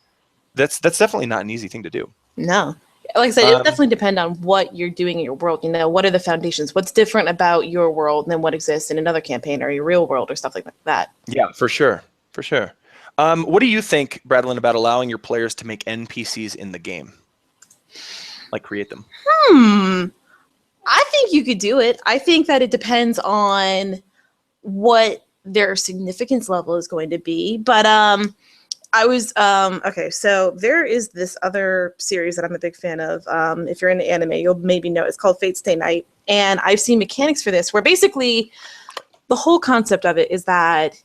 that's definitely not an easy thing to do. No. Like I said, it definitely depends on what you're doing in your world. You know, what are the foundations? What's different about your world than what exists in another campaign or your real world or stuff like that? Yeah, for sure. For sure. What do you think, Bradlyn, about allowing your players to make NPCs in the game? Like create them? I think you could do it. I think that it depends on what their significance level is going to be. But I was okay, so there is this other series that I'm a big fan of. If you're into anime, you'll maybe know it's called Fate Stay Night, and I've seen mechanics for this where basically the whole concept of it is that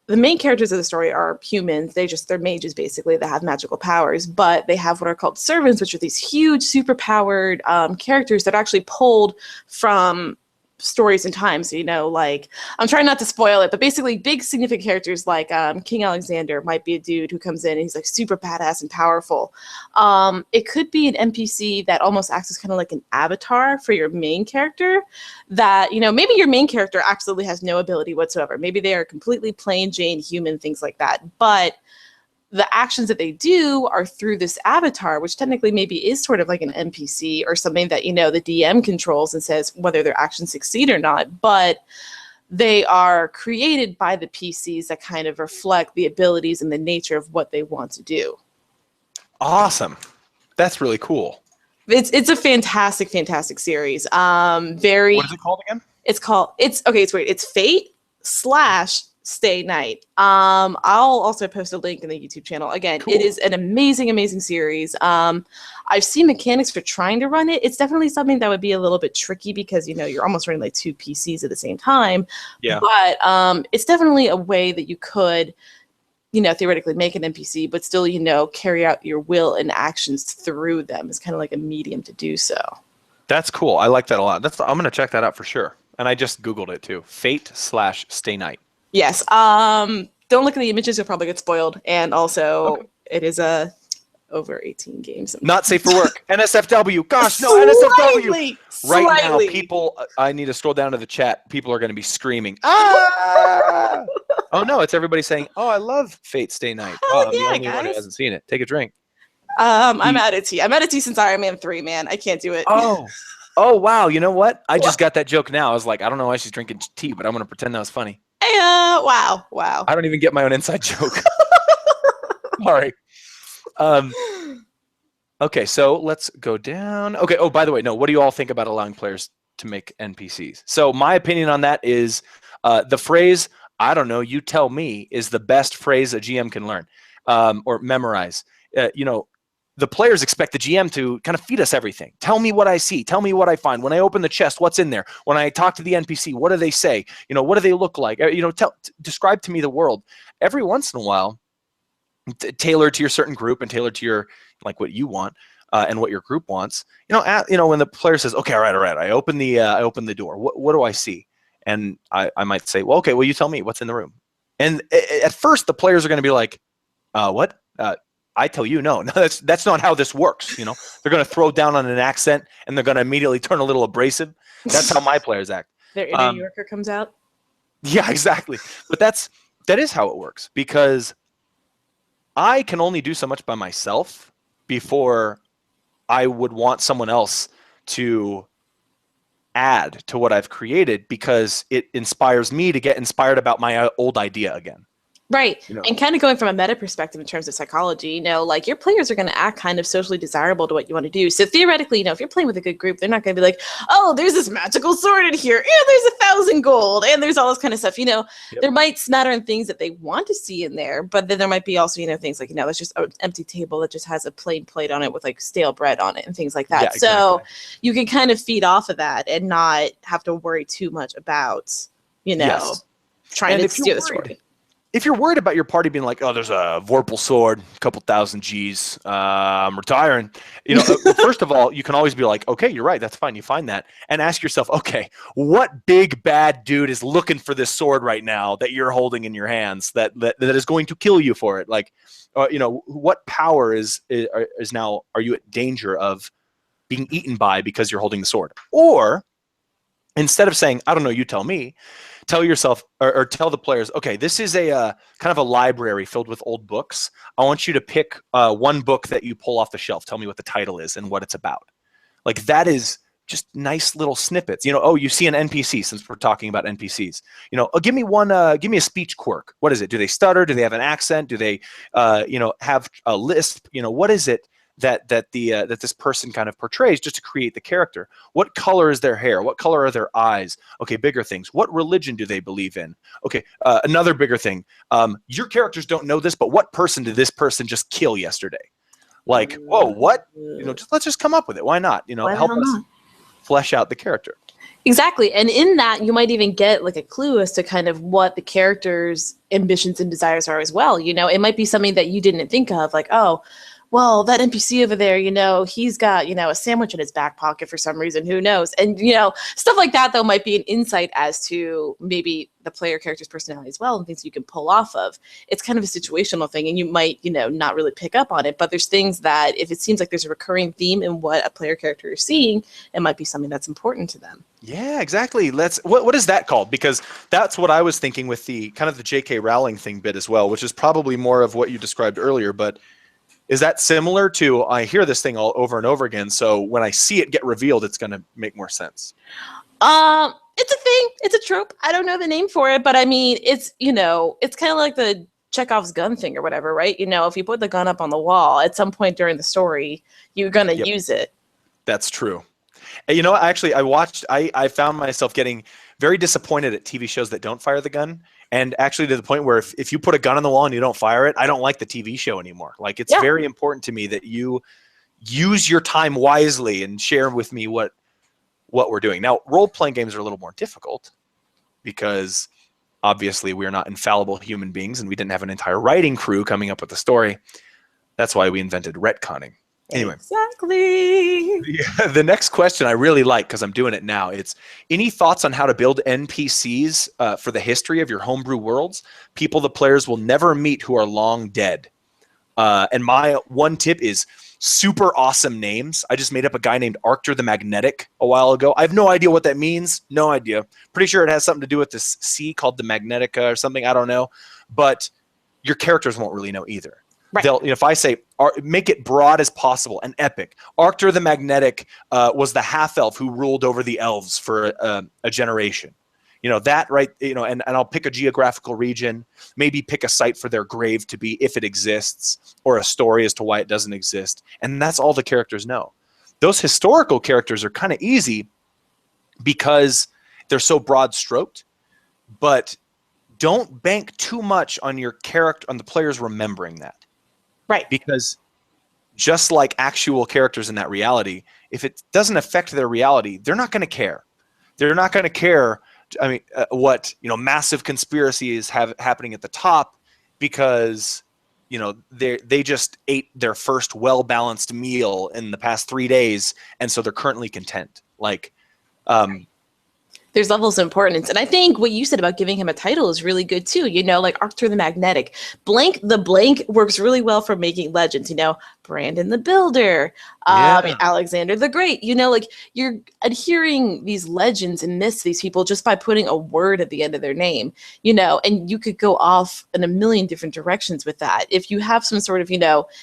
the main characters of the story are humans. They're mages basically that have magical powers, but they have what are called servants, which are these huge, super powered characters that are actually pulled from stories and times. So, you know, like, I'm trying not to spoil it, but basically big significant characters like King Alexander might be a dude who comes in and he's like super badass and powerful. It could be an NPC that almost acts as kind of like an avatar for your main character that, you know, maybe your main character absolutely has no ability whatsoever. Maybe they are completely plain Jane human, things like that. But the actions that they do are through this avatar, which technically maybe is sort of like an NPC or something that, you know, the DM controls and says whether their actions succeed or not. But they are created by the PCs that kind of reflect the abilities and the nature of what they want to do. Awesome. That's really cool. It's a fantastic, fantastic series. Very. What is it called again? It's Fate / Stay Night. I'll also post a link in the YouTube channel. Again, cool. It is an amazing, amazing series. I've seen mechanics for trying to run it. It's definitely something that would be a little bit tricky because, you know, you're almost running like two PCs at the same time. Yeah. But it's definitely a way that you could, you know, theoretically make an NPC, but still, you know, carry out your will and actions through them. It's kind of like a medium to do so. That's cool. I like that a lot. I'm going to check that out for sure. And I just Googled it too. Fate / Stay Night. Yes. Don't look at the images; you'll probably get spoiled. And also, It is a over 18 game. Not safe for work. NSFW. Gosh, no, slightly, NSFW. Right now, Slightly. people, I need to scroll down to the chat. People are going to be screaming, ah! Oh, no, it's everybody saying, oh, I love Fate Stay Night. Wow, Hell I'm the yeah, only one who guys. hasn't seen it. Take a drink. I'm out of tea. I'm out of tea since Iron Man 3, man. I can't do it. Oh, wow. You know what? I What? just got that joke now. I was like, I don't know why she's drinking tea, but I'm going to pretend that was funny. Hey, wow. I don't even get my own inside joke. Sorry. Okay, so let's go down. Okay, oh, by the way, no, what do you all think about allowing players to make NPCs? So my opinion on that is the phrase, I don't know, you tell me, is the best phrase a GM can learn or memorize. The players expect the GM to kind of feed us everything. Tell me what I see. Tell me what I find. When I open the chest, what's in there? When I talk to the NPC, what do they say? What do they look like? Describe to me the world. Every once in a while, tailored to your certain group and tailored to your what you want and what your group wants. When the player says, "Okay, all right, I open the door. What do I see?" And I might say, "Well, okay, well, you tell me what's in the room." And at first, the players are going to be like, "What? I tell you, no, that's not how this works." They're going to throw down on an accent and they're going to immediately turn a little abrasive. That's how my players act. Their inner Yorker comes out. Yeah, exactly. But that is how it works, because I can only do so much by myself before I would want someone else to add to what I've created, because it inspires me to get inspired about my old idea again. Right. And kind of going from a meta perspective in terms of psychology, your players are going to act kind of socially desirable to what you want to do. So theoretically, if you're playing with a good group, they're not going to be like, oh, there's this magical sword in here, and there's 1,000 gold, and there's all this kind of stuff. Yep. There might smatter in things that they want to see in there, but then there might be also, things like, that's just an empty table that just has a plain plate on it with stale bread on it and things like that. Yeah, exactly. So you can kind of feed off of that and not have to worry too much about, trying to steer the story. If you're worried about your party being like, oh, there's a Vorpal sword, a couple thousand G's, I'm retiring. First of all, you can always be like, okay, you're right, that's fine. You find that and ask yourself, okay, what big bad dude is looking for this sword right now that you're holding in your hands that is going to kill you for it? What power is now, are you at danger of being eaten by because you're holding the sword? Or instead of saying, I don't know, you tell me, tell yourself or tell the players, okay, this is a kind of a library filled with old books. I want you to pick one book that you pull off the shelf. Tell me what the title is and what it's about. That is just nice little snippets. You see an NPC, since we're talking about NPCs. Give me a speech quirk. What is it? Do they stutter? Do they have an accent? Do they have a lisp? What is it that this person kind of portrays, just to create the character? What color is their hair? What color are their eyes? Okay, bigger things. What religion do they believe in? Okay, another bigger thing. Your characters don't know this, but what person did this person just kill yesterday? Whoa, what? Let's just come up with it. Why not? Help us flesh out the character. Exactly. And in that, you might even get a clue as to kind of what the character's ambitions and desires are as well. It might be something that you didn't think of, oh, well, that NPC over there, he's got, a sandwich in his back pocket for some reason, who knows? And, stuff like that, though, might be an insight as to maybe the player character's personality as well, and things you can pull off of. It's kind of a situational thing, and you might, not really pick up on it, but there's things that if it seems like there's a recurring theme in what a player character is seeing, it might be something that's important to them. Yeah, exactly. What is that called? Because that's what I was thinking with the kind of the J.K. Rowling thing bit as well, which is probably more of what you described earlier, but is that similar to, I hear this thing all over and over again, so when I see it get revealed, it's going to make more sense? It's a thing. It's a trope. I don't know the name for it, but I mean, it's, it's kind of like the Chekhov's gun thing or whatever, right? If you put the gun up on the wall, at some point during the story, you're going to use it. That's true. And actually, I found myself getting very disappointed at TV shows that don't fire the gun. And actually to the point where if you put a gun on the wall and you don't fire it, I don't like the TV show anymore. It's very important to me that you use your time wisely and share with me what we're doing. Now, role-playing games are a little more difficult because obviously we're not infallible human beings and we didn't have an entire writing crew coming up with the story. That's why we invented retconning. Anyway. Exactly. The next question I really like, because I'm doing it now, it's any thoughts on how to build NPCs for the history of your homebrew worlds? People the players will never meet who are long dead. And my one tip is super awesome names. I just made up a guy named Arctur the Magnetic a while ago. I have no idea what that means. No idea. Pretty sure it has something to do with this sea called the Magnetica or something. I don't know. But your characters won't really know either. Right. They'll, if I say, make it broad as possible and epic. Arctur the Magnetic was the half-elf who ruled over the elves for a generation. That, right, and I'll pick a geographical region, maybe pick a site for their grave to be if it exists, or a story as to why it doesn't exist. And that's all the characters know. Those historical characters are kind of easy because they're so broad stroked, but don't bank too much on your character, on the players remembering that. Right. Because just like actual characters in that reality, if it doesn't affect their reality, they're not going to care. They're not going to care. I mean, what massive conspiracy is happening at the top because they just ate their first well-balanced meal in the past 3 days, and so they're currently content. Like, there's levels of importance. And I think what you said about giving him a title is really good too. Like Arctur the Magnetic. Blank the Blank works really well for making legends. Brandon the Builder, Alexander the Great. Like you're adhering these legends and myths, these people, just by putting a word at the end of their name, and you could go off in a million different directions with that. If you have some sort of,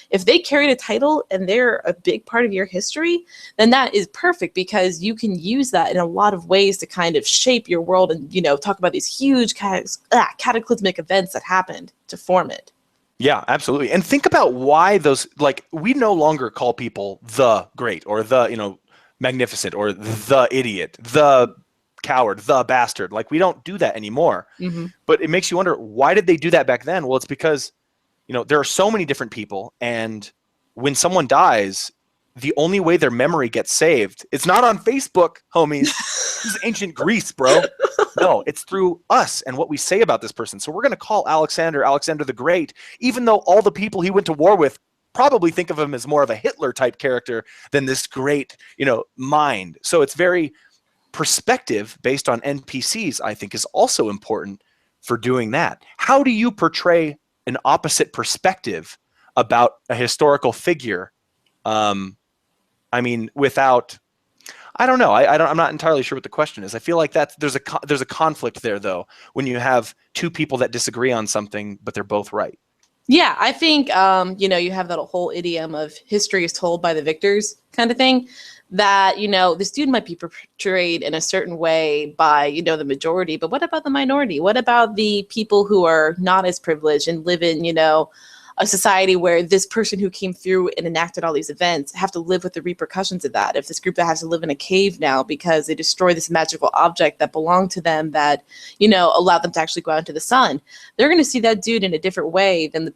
if they carried a title and they're a big part of your history, then that is perfect because you can use that in a lot of ways to kind of shape your world and, talk about these huge cataclysmic events that happened to form it. Yeah, absolutely. And think about why those, like, we no longer call people the great or the, magnificent or the idiot, the coward, the bastard. Like, we don't do that anymore. Mm-hmm. But it makes you wonder, why did they do that back then? Well, it's because, there are so many different people. And when someone dies, the only way their memory gets saved, it's not on Facebook, homies. This is ancient Greece, bro. No, it's through us and what we say about this person. So we're going to call Alexander the Great, even though all the people he went to war with probably think of him as more of a Hitler type character than this great, mind. So it's very perspective based on NPCs, I think, is also important for doing that. How do you portray an opposite perspective about a historical figure? Without, I don't know. I'm not entirely sure what the question is. I feel like there's a conflict there, though, when you have two people that disagree on something, but they're both right. Yeah, I think, you have that whole idiom of history is told by the victors kind of thing, that, this dude might be portrayed in a certain way by, the majority, but what about the minority? What about the people who are not as privileged and live in, a society where this person who came through and enacted all these events have to live with the repercussions of that? If this group that has to live in a cave now because they destroy this magical object that belonged to them that, allowed them to actually go out into the sun, they're going to see that dude in a different way than the,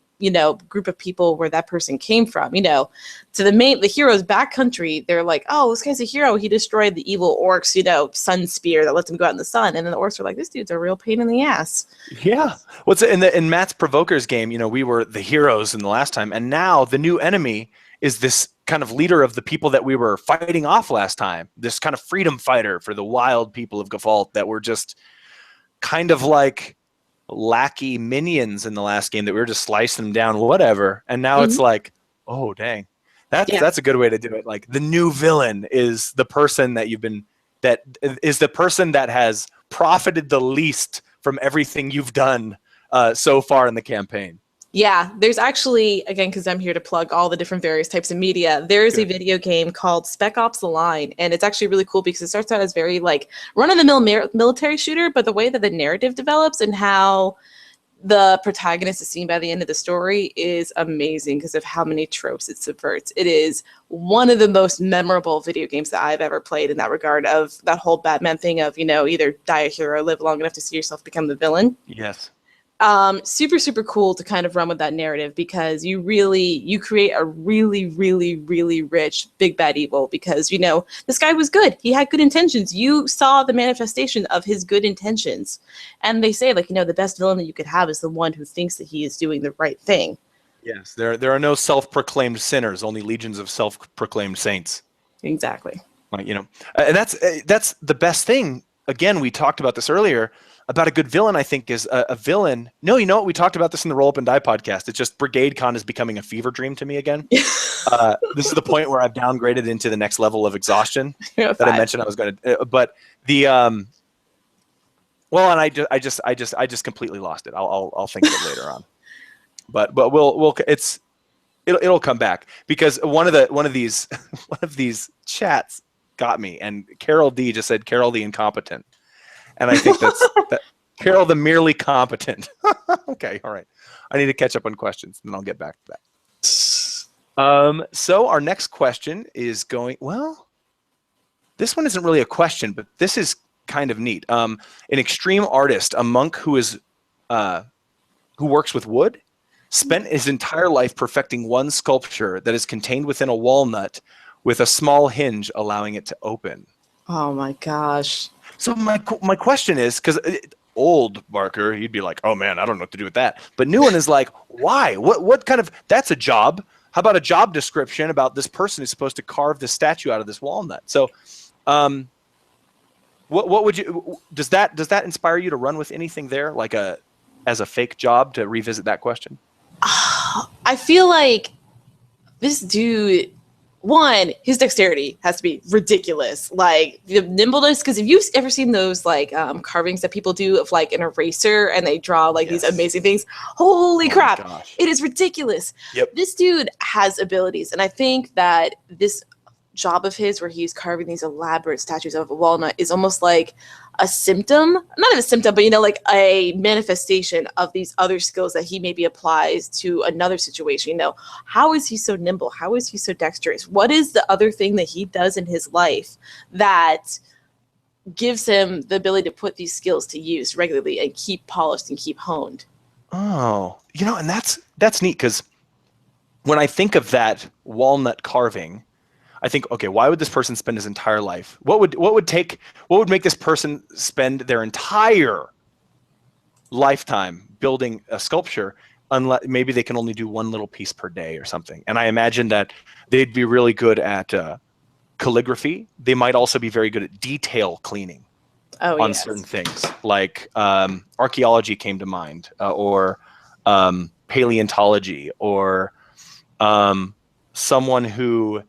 group of people where that person came from. To the hero's backcountry, they're like, oh, this guy's a hero. He destroyed the evil orcs, sun spear that lets him go out in the sun. And then the orcs are like, this dude's a real pain in the ass. Yeah. In Matt's Provoker's game, we were the heroes in the last time, and now the new enemy is this kind of leader of the people that we were fighting off last time. This kind of freedom fighter for the wild people of Gafalt that were just kind of like lackey minions in the last game that we were just slicing them down, whatever. And now it's like, oh dang, that's a good way to do it. Like, the new villain is the person that that has profited the least from everything you've done so far in the campaign. Yeah, there's actually, again, because I'm here to plug all the different various types of media, there's a video game called Spec Ops: The Line, and it's actually really cool because it starts out as very, like, run-of-the-mill military shooter, but the way that the narrative develops and how the protagonist is seen by the end of the story is amazing because of how many tropes it subverts. It is one of the most memorable video games that I've ever played in that regard, of that whole Batman thing of, either die a hero or live long enough to see yourself become the villain. Yes. Super, super cool to kind of run with that narrative because you create a really, really, really rich big bad evil because, this guy was good. He had good intentions. You saw the manifestation of his good intentions. And they say, like, the best villain that you could have is the one who thinks that he is doing the right thing. Yes, there are no self-proclaimed sinners, only legions of self-proclaimed saints. Exactly. Like, and that's the best thing. Again, we talked about this earlier. about a good villain, I think, is a villain. No, you know what? We talked about this in the Roll Up and Die podcast. It's just BrigadeCon is becoming a fever dream to me again. This is the point where I've downgraded into the next level of exhaustion that I mentioned I was going to. But the well, and I just completely lost it. I'll think of it later on. But it'll come back, because one of these chats got me, and Carol D just said Carol the incompetent. And I think that's Carol the merely competent. Okay, all right. I need to catch up on questions, and then I'll get back to that. So our next question is going, well, this one isn't really a question, but this is kind of neat. An extreme artist, a monk who works with wood, spent his entire life perfecting one sculpture that is contained within a walnut with a small hinge allowing it to open. Oh my gosh. So my question is, because old Barker, you'd be like, oh man, I don't know what to do with that. But new one is like, why? What kind of, that's a job. How about a job description about this person who's supposed to carve this statue out of this walnut? So what would you, does that inspire you to run with anything there, like as a fake job, to revisit that question? I feel like this dude, one, his dexterity has to be ridiculous. Like the nimbleness, because if you've ever seen those like carvings that people do of like an eraser and they draw like these amazing things, holy crap, it is ridiculous. Yep. This dude has abilities, and I think that this job of his where he's carving these elaborate statues of a walnut is almost like a symptom, not a symptom, but like a manifestation of these other skills that he maybe applies to another situation. How is he so nimble? How is he so dexterous? What is the other thing that he does in his life that gives him the ability to put these skills to use regularly and keep polished and keep honed? Oh, and that's neat, because when I think of that walnut carving, I think, okay, why would this person spend his entire life? What would make this person spend their entire lifetime building a sculpture, unless maybe they can only do one little piece per day or something? And I imagine that they'd be really good at calligraphy. They might also be very good at detail cleaning on certain things, like archaeology came to mind, or paleontology, or someone who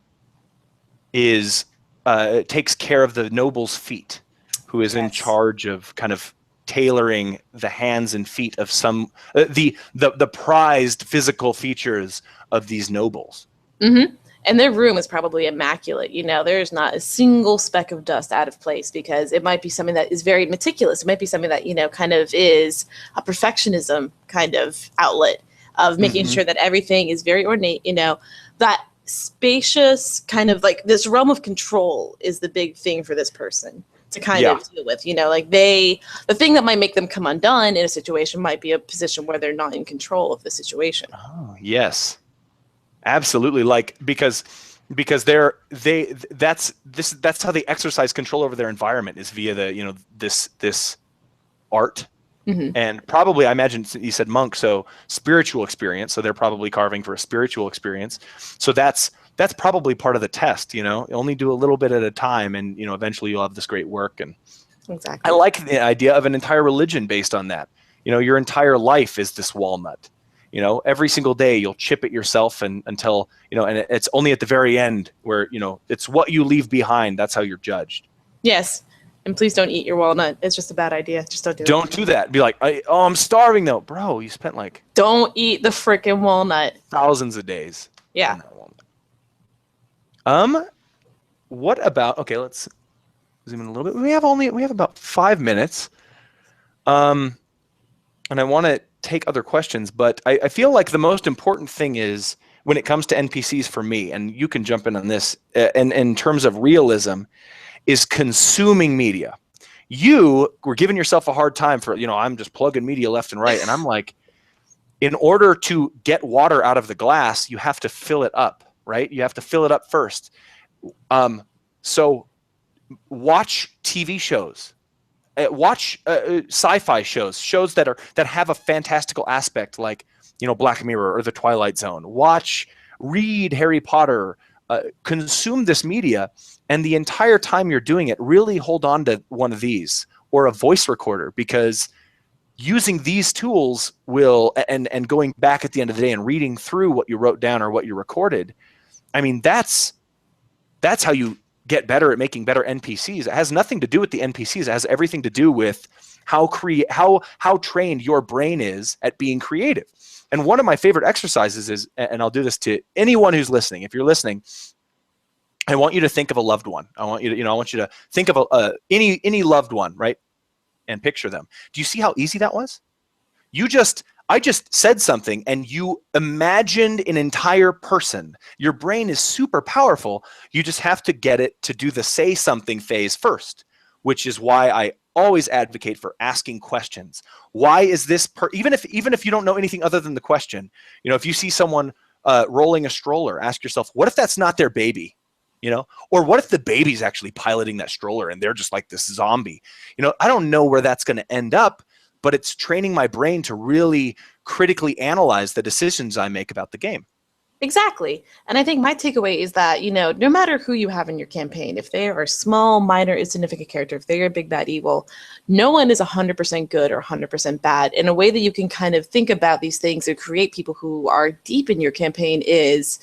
takes care of the noble's feet, who is in charge of kind of tailoring the hands and feet of some the prized physical features of these nobles. Mm-hmm. And their room is probably immaculate. There's not a single speck of dust out of place, because it might be something that is very meticulous. It might be something that kind of is a perfectionism kind of outlet of making sure that everything is very ornate. That spacious kind of like this realm of control is the big thing for this person to kind of deal with. Like the thing that might make them come undone in a situation might be a position where they're not in control of the situation. Oh, yes, absolutely. Like because that's how they exercise control over their environment, is via the this art. Mm-hmm. And probably, I imagine you said monk, so spiritual experience. So they're probably carving for a spiritual experience. So that's probably part of the test. Only do a little bit at a time, and eventually you'll have this great work. And exactly, I like the idea of an entire religion based on that. Your entire life is this walnut. Every single day you'll chip it yourself, and until and it's only at the very end where it's what you leave behind. That's how you're judged. Yes. And please don't eat your walnut. It's just a bad idea. Just don't do it. Don't do that. Be like, I'm starving though. Bro, you spent like... Don't eat the frickin' walnut. Thousands of days. Yeah. What about... Okay, let's zoom in a little bit. We have about 5 minutes. And I want to take other questions, but I feel like the most important thing is, when it comes to NPCs for me, and you can jump in on this, and in terms of realism, is consuming media. You were giving yourself a hard time for, I'm just plugging media left and right. And I'm like, in order to get water out of the glass, you have to fill it up, right? You have to fill it up first. So watch TV shows, watch sci-fi shows that have a fantastical aspect, like, Black Mirror or The Twilight Zone. Read Harry Potter, consume this media. And the entire time you're doing it, really hold on to one of these, or a voice recorder, because using these tools will, and going back at the end of the day and reading through what you wrote down or what you recorded, I mean, that's how you get better at making better NPCs. It has nothing to do with the NPCs. It has everything to do with how trained your brain is at being creative. And one of my favorite exercises is, and I'll do this to anyone who's listening. If you're listening, I want you to think of a loved one. I want you to think of any loved one, right? And picture them. Do you see how easy that was? I just said something and you imagined an entire person. Your brain is super powerful. You just have to get it to do the say something phase first, which is why I always advocate for asking questions. Why is this even if you don't know anything other than the question, if you see someone rolling a stroller, ask yourself, what if that's not their baby? Or what if the baby's actually piloting that stroller and they're just like this zombie? I don't know where that's going to end up, but it's training my brain to really critically analyze the decisions I make about the game. Exactly. And I think my takeaway is that, no matter who you have in your campaign, if they are a small, minor, insignificant character, if they're a big, bad evil, no one is 100% good or 100% bad. And a way that you can kind of think about these things and create people who are deep in your campaign is,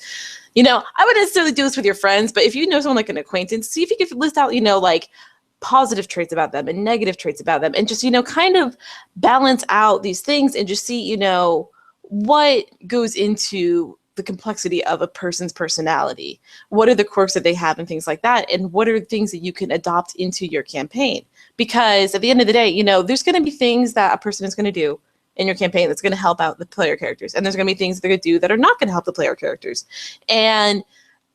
I wouldn't necessarily do this with your friends, but if you know someone like an acquaintance, see if you can list out, like positive traits about them and negative traits about them, and just, kind of balance out these things and just see, what goes into the complexity of a person's personality. What are the quirks that they have and things like that? And what are things that you can adopt into your campaign? Because at the end of the day, there's going to be things that a person is going to do in your campaign that's going to help out the player characters. And there's going to be things they're going to do that are not going to help the player characters. And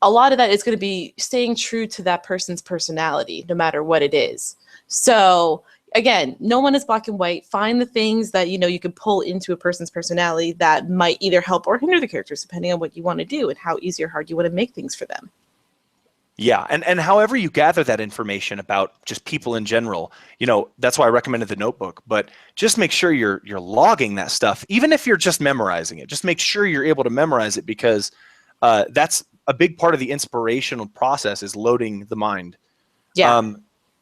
a lot of that is going to be staying true to that person's personality, no matter what it is. So again, no one is black and white. Find the things that, you can pull into a person's personality that might either help or hinder the characters, depending on what you want to do and how easy or hard you want to make things for them. Yeah, and however you gather that information about just people in general, that's why I recommended the notebook. But just make sure you're logging that stuff, even if you're just memorizing it. Just make sure you're able to memorize it, because that's a big part of the inspirational process, is loading the mind. Yeah.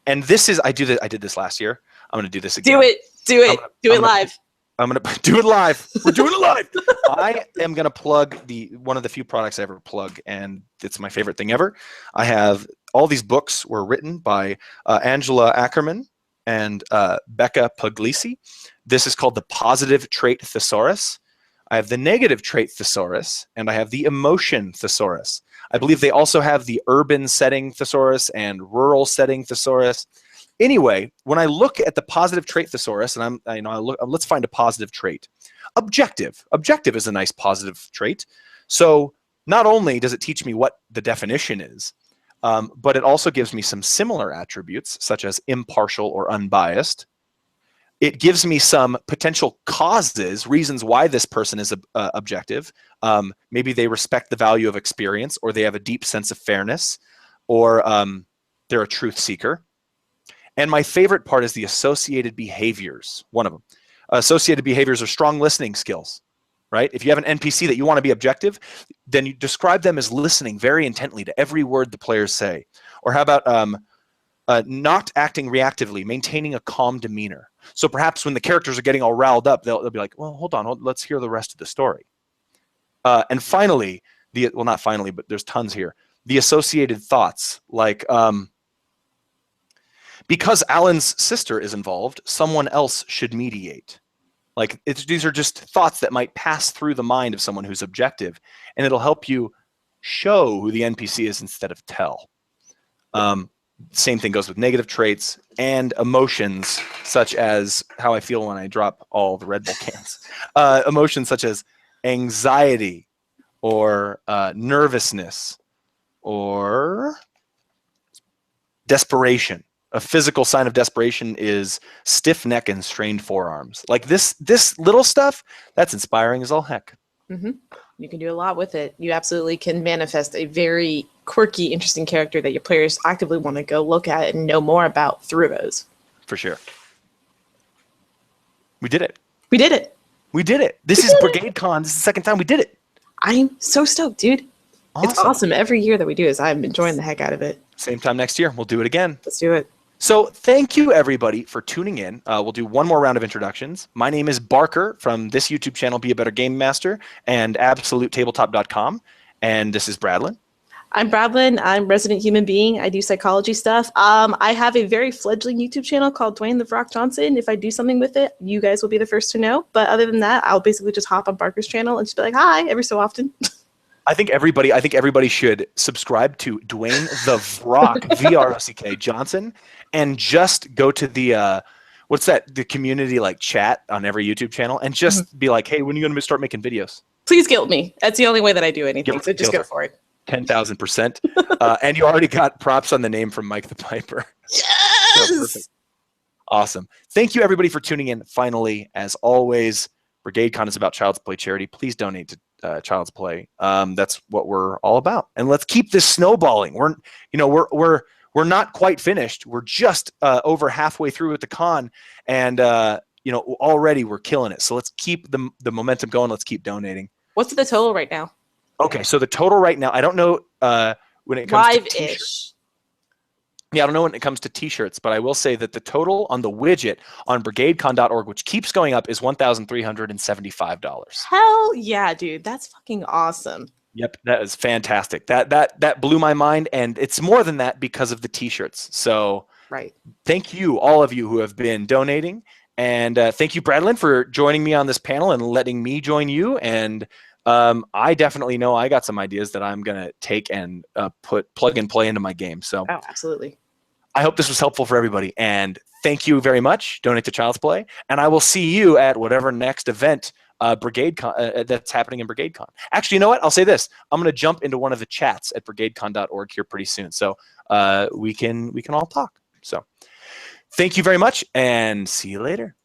And this is I did this last year. I'm going to do this again. Do it live. I'm going to do it live. We're doing it live. I am going to plug one of the few products I ever plug, and it's my favorite thing ever. I have all these books were written by Angela Ackerman and Becca Puglisi. This is called the Positive Trait Thesaurus. I have the Negative Trait Thesaurus, and I have the Emotion Thesaurus. I believe they also have the Urban Setting Thesaurus and Rural Setting Thesaurus. Anyway, when I look at the Positive Trait Thesaurus, and let's find a positive trait. Objective. Objective is a nice positive trait. So not only does it teach me what the definition is, but it also gives me some similar attributes, such as impartial or unbiased. It gives me some potential causes, reasons why this person is objective. Maybe they respect the value of experience, or they have a deep sense of fairness, or they're a truth seeker. And my favorite part is the associated behaviors, one of them. Associated behaviors are strong listening skills, right? If you have an NPC that you want to be objective, then you describe them as listening very intently to every word the players say. Or how about not acting reactively, maintaining a calm demeanor. So perhaps when the characters are getting all riled up, they'll be like, well, hold on, let's hear the rest of the story. And finally, not finally, but there's tons here. The associated thoughts, like, because Alan's sister is involved, someone else should mediate. Like, these are just thoughts that might pass through the mind of someone who's objective, and it'll help you show who the NPC is instead of tell. Same thing goes with negative traits and emotions, such as how I feel when I drop all the Red Bull cans. Emotions such as anxiety or nervousness or desperation. A physical sign of desperation is stiff neck and strained forearms. Like this little stuff, that's inspiring as all heck. Mm-hmm. You can do a lot with it. You absolutely can manifest a very quirky, interesting character that your players actively want to go look at and know more about through those. For sure. We did it. We did it. We did it. This is BRIGADECON. This is the second time we did it. I'm so stoked, dude. Awesome. It's awesome. Every year that we do this, I'm enjoying the heck out of it. Same time next year. We'll do it again. Let's do it. So thank you, everybody, for tuning in. We'll do one more round of introductions. My name is Barker from this YouTube channel, Be a Better Game Master, and AbsoluteTabletop.com. And this is Bradlyn. I'm Bradlyn. I'm resident human being. I do psychology stuff. I have a very fledgling YouTube channel called Dwayne the Rock Johnson. If I do something with it, you guys will be the first to know. But other than that, I'll basically just hop on Barker's channel and just be like, hi, every so often. I think everybody should subscribe to Dwayne the Rock, VROCK Johnson, and just go to the the community like chat on every YouTube channel and just be like, hey, when are you going to start making videos? Please guilt me. That's the only way that I do anything. So just go for it. 10,000%. And you already got props on the name from Mike the Piper. Yes! So perfect. Awesome. Thank you, everybody, for tuning in. Finally, as always, BrigadeCon is about Child's Play charity. Please donate to Child's Play. That's what we're all about. And let's keep this snowballing. We're not quite finished. We're just over halfway through with the con, and already we're killing it. So let's keep the momentum going. Let's keep donating. What's the total right now? Okay, so the total right now, I don't know when it comes to Live-ish. Yeah, I don't know when it comes to T-shirts, but I will say that the total on the widget on brigadecon.org, which keeps going up, is $1,375. Hell yeah, dude. That's fucking awesome. Yep, that is fantastic. That blew my mind, and it's more than that because of the T-shirts. So right. Thank you, all of you who have been donating, and thank you, Bradlyn, for joining me on this panel and letting me join you. And I definitely know I got some ideas that I'm going to take and plug and play into my game. So absolutely. I hope this was helpful for everybody. And thank you very much. Donate to Child's Play. And I will see you at whatever next event BrigadeCon that's happening in BrigadeCon. Actually, you know what? I'll say this. I'm going to jump into one of the chats at brigadecon.org here pretty soon. So we can all talk. So thank you very much and see you later.